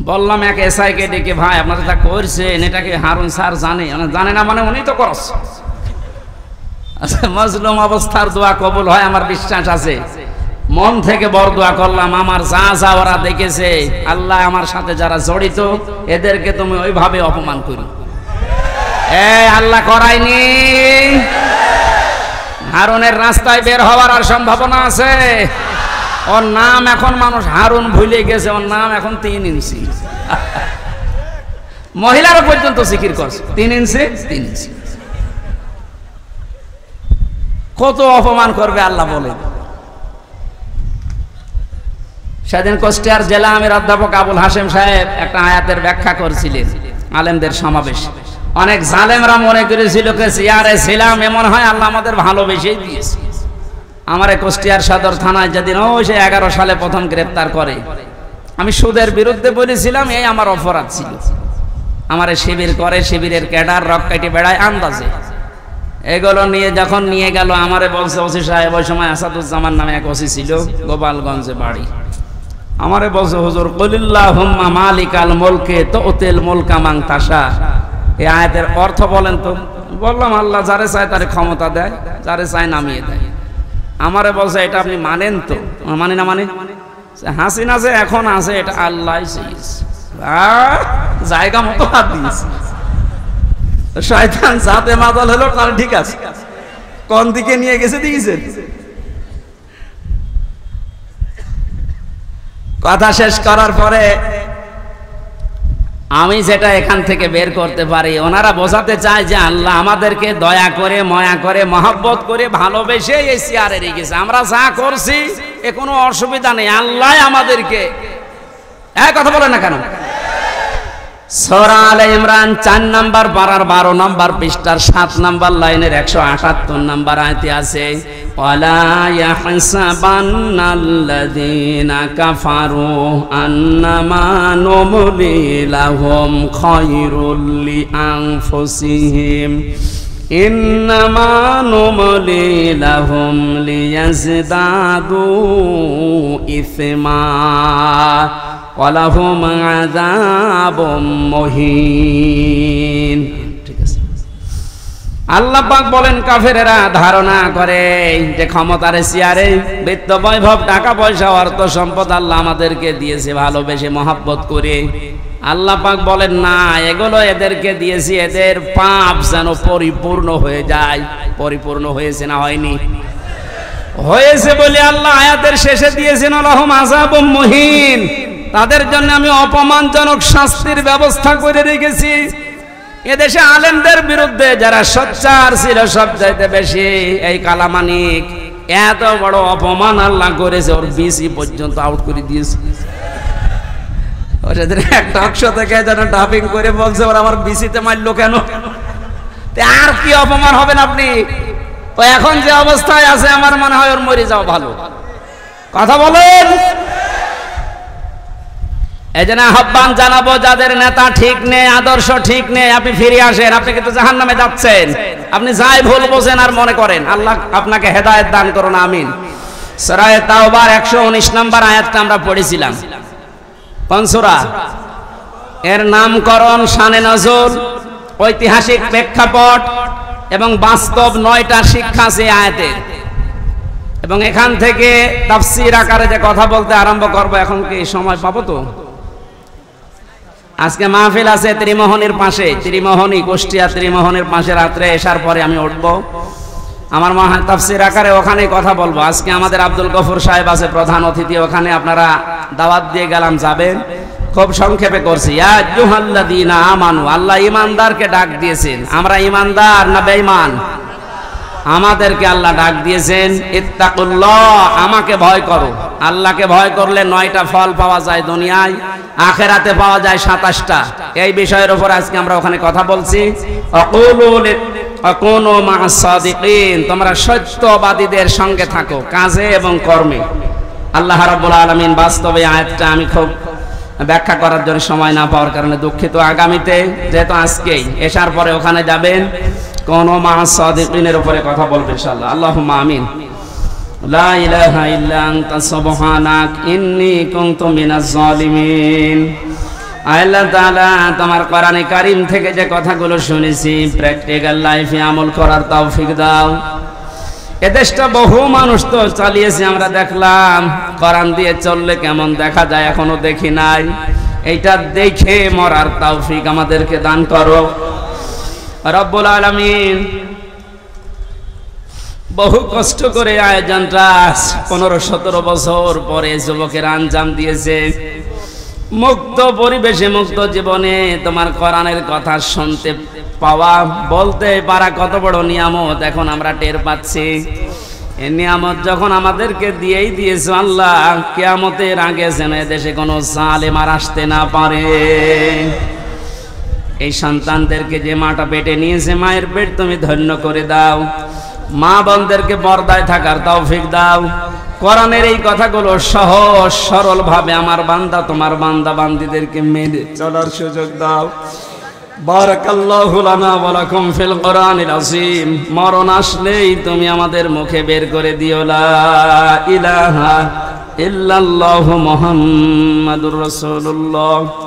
বললাম এক এসআই কে ডেকে, ভাই আপনারা যা করছেন এটাকে হারুন স্যার জানে না মানে উনি তো করছে। মজলুম অবস্থার দোয়া কবুল হয় আমার বিশ্বাস আছে। মন থেকে বড় দোয়া করলাম, আমার যা যা ওরা দেখেছে, আল্লাহ আমার সাথে যারা জড়িত এদেরকে তুমি ওইভাবে অপমান করি। আল্লাহ করায়নি। হারুনের রাস্তায় বের হওয়ার আর সম্ভাবনা আছে? ওর নাম এখন মানুষ হারুন ভুলে গেছে, ওর নাম এখন 3 ইঞ্চি। মহিলারা পর্যন্ত জিকির করছে 3 ইঞ্চি 3 ইঞ্চি। কত অপমান করবে আল্লাহ বলে। সেদিন কুষ্টিয়ার জেলা আমির অধ্যাপক আবুল হাশেম সাহেব একটা আয়াতের ব্যাখ্যা করছিলেন আলেমদের সমাবেশ। অনেক জালেমরা মনে করেছিল চেয়ারে ছিলাম এমন হয় আল্লাহ আমাদের ভালোবেসেই দিয়েছে। আমারে কুষ্টিয়ার সদর থানায় যেদিন সে 11 সালে প্রথম গ্রেপ্তার করে, আমি সুদের বিরুদ্ধে বলেছিলাম, এই আমার অপরাধ ছিল। আমারে শিবির করে, শিবিরের ক্যাডার রক কাটি বেড়ায় আন্দাজে। এগুলো নিয়ে যখন নিয়ে গেল আমারে বলছে ওসি সাহেব, ওই সময় আসাদুজ্জামান নামে এক ওসি ছিল, গোপালগঞ্জে বাড়ি। আমারে বলছে হুজুর কুলিল্লাহুম্মা মালিকাল মুলকে তুতিল মুলকা মান তাশা, এই আয়াতের অর্থ বলেন তো। বললাম আল্লাহ যারে চায় তারে ক্ষমতা দেয়, যারে চায় নামিয়ে দেয়। আমারে বলছে এটা আপনি মানেন তো? মানে না মানে? হাসিনা যে এখন আছে এটা আল্লাহ জায়গা মতো হাত দিয়েছে। শয়তান যাতে মাতাল হলো তার ঠিক আছে, কোন দিকে নিয়ে গেছে দিয়েছেন। কথা শেষ করার পরে আমি যেটা এখান থেকে বের করতে পারি, ওনারা বোঝাতে চায় যে আল্লাহ আমাদেরকে দয়া করে, মায়া করে, মহব্বত করে, ভালোবেসে এই চেয়ারে রেখেছে। আমরা যা করছি এ কোনো অসুবিধা নেই, আল্লাহ আমাদেরকে। কথা বলে না কেন? সূরা আলে ইমরান 4 নম্বর পারার 12 নম্বর পৃষ্ঠার 7 নম্বর লাইনের 178 নম্বর আয়াতে আছে, ওয়ালা ইয়াহসাবান্নাল্লাযীনা কাফারু আন্নামা নুমলি লাহুম খায়রুল লিআনফুসিহিম ইন্নামা নুমলি লাহুম লিয়াজদাদু ইসমা ওয়ালাহুম আযাবুম মুহিন। ঠিক আছে, আল্লাহ পাক বলেন কাফেরেরা ধারণা করে যে ক্ষমতার চেয়ারে বিত্ত বৈভব, টাকা পয়সা, অর্থ সম্পদ আল্লাহ আমাদেরকে দিয়েছে ভালোবেসে মহব্বত করে। আল্লাহ পাক বলেন না, এগুলো এদেরকে দিয়েছি এদের পাপ যেন পরিপূর্ণ হয়ে যায়। পরিপূর্ণ হয়েছে না হয়নি? হয়েছে বলে আল্লাহ আয়াতের শেষে দিয়েছেন লাহুম আযাবুম মুহিন, তাদের জন্য আমি অপমানজনক শাস্তির ব্যবস্থা করে রেখেছি। এদেশে আলেমদের বিরুদ্ধে যারা সোচ্চার ছিল সবচাইতে বেশি, এই কালামানিক এত বড় অপমান আল্লাহ করেছে, ওর বিসি পর্যন্ত আউট করে দিয়েছে। একটা অংশ থেকে যেন ডাবিং করে বলছে ওরা আমার বিসিতে মারলো কেন? আর কি অপমান হবেন আপনি? তো এখন যে অবস্থায় আছে আমার মনে হয় ওর মরে যাওয়া ভালো। কথা বলেন। এজন্য আহ্বান জানাবো, যাদের নেতা ঠিক নেই, আদর্শ ঠিক নেই, আপনি ফিরে আসেন। আপনি কিন্তু জাহান্নামে যাচ্ছেন। আপনি যাই ভুল বোঝেন আর মনে করেন, আল্লাহ আপনাকে হেদায়েত দান করুন, আমিন। সূরা তাওবার 119 নম্বর আয়াতটা আমরা পড়েছিলাম। কোন সূরা? এর নামকরণ, শানে নজুল, ঐতিহাসিক প্রেক্ষাপট এবং বাস্তব 9টা শিক্ষা আছে আয়াতে। এবং এখান থেকে তাফসীর আকারে যে কথা বলতে আরম্ভ করব, এখন কি সময় পাবো? তো আজকে মাহফিল আছে ত্রিমোহনীর পাশে, ত্রিমোহনী কুষ্টিয়া ত্রিমোহনীর পাশে। রাত্রে এসার পরে আমি উঠব, আমার মনে হয় তাফসীর আকারে ওখানেই কথা বলবো। আজকে আমাদের আব্দুল গফুর সাহেব আছে প্রধান অতিথি, ওখানে আপনারা দাওয়াত দিয়ে গেলাম, যাবেন। খুব সংক্ষেপে করছি। ইয়া আইয়ুহাল্লাযীনা আমানু, আল্লাহ ঈমানদারকে ডাক দিয়েছেন। আমরা ঈমানদার না বেঈমান? আমাদেরকে আল্লাহ ডাক দিয়েছেন ইত্তাকুল্লাহ, আমাকে ভয় করো। আল্লাহকে ভয় করলে 9টা ফল পাওয়া যায় দুনিয়ায়, আখিরাতে পাওয়া যায় 27টা। এই বিষয়ের উপর আজকে আমরা ওখানে কথা বলছি। আকুনু মা'আস সাদিকিন, তোমরা সত্যবাদীদের সঙ্গে থাকো কাজে এবং কর্মে। আল্লাহ রাব্বুল আলামিন বাস্তবে আয়াতটা আমি খুব ব্যাখ্যা করার জন্য সময় না পাওয়ার কারণে দুঃখিত। আগামীতে যেহেতু আজকেই এশার পরে ওখানে যাবেন, কোন মা'আস সাদিকিনের উপরে কথা বলবেন ইনশাআল্লাহ। আল্লাহুম্মা আমিন। লা ইলাহা ইল্লা আনতা সুবহানাক ইন্নী কুনতু মিনাজ জালিমিন। আল্লাহ তাআলা তোমার কোরআনে কারীম থেকে যে কথাগুলো শুনেছি প্র্যাকটিক্যাল লাইফে আমল করার তৌফিক দাও। এদেশটা বহু মানুষ তো চালিয়েছে, আমরা দেখলাম। কোরআন দিয়ে চললে কেমন দেখা যায় এখনো দেখি নাই। এইটা দেখে মরার তৌফিক আমাদেরকে দান করো রব্বুল আলামিন। বহু কষ্ট করে আয়োজনটা 15-17 বছর পরে যুবকের আঞ্জাম দিয়েছে। মুক্ত পরিবেশে মুক্ত জীবনে তোমার কোরআনের কথা শুনতে পাওয়া, বলতে পারা কত বড় নিয়ামত এখন আমরা টের পাচ্ছি। এই নিয়ামত যখন আমাদেরকে দিয়েই দিয়েছো আল্লাহ, কিয়ামতের আগে যেন দেশে কোনো জালেম আর আসতে না পারে। এই সন্তানদেরকে যে মাটা পেটে নিয়েছে, মায়ের পেট তুমি ধন্য করে দাও। মা বোনদেরকে পর্দায় থাকার তৌফিক দাও। কোরআনের এই কথাগুলো সহজ সরল ভাবে আমার বান্দা তোমার বান্দা বান্দীদেরকে মেনে চলার সুযোগ দাও। বারাকাল্লাহু লানা ওয়া লাকুম ফিল কোরআনিল আযীম। মরণ আসলেই তুমি আমাদের মুখে বের করে দিও লা ইলাহা ইল্লাল্লাহু মুহাম্মাদুর রাসূলুল্লাহ।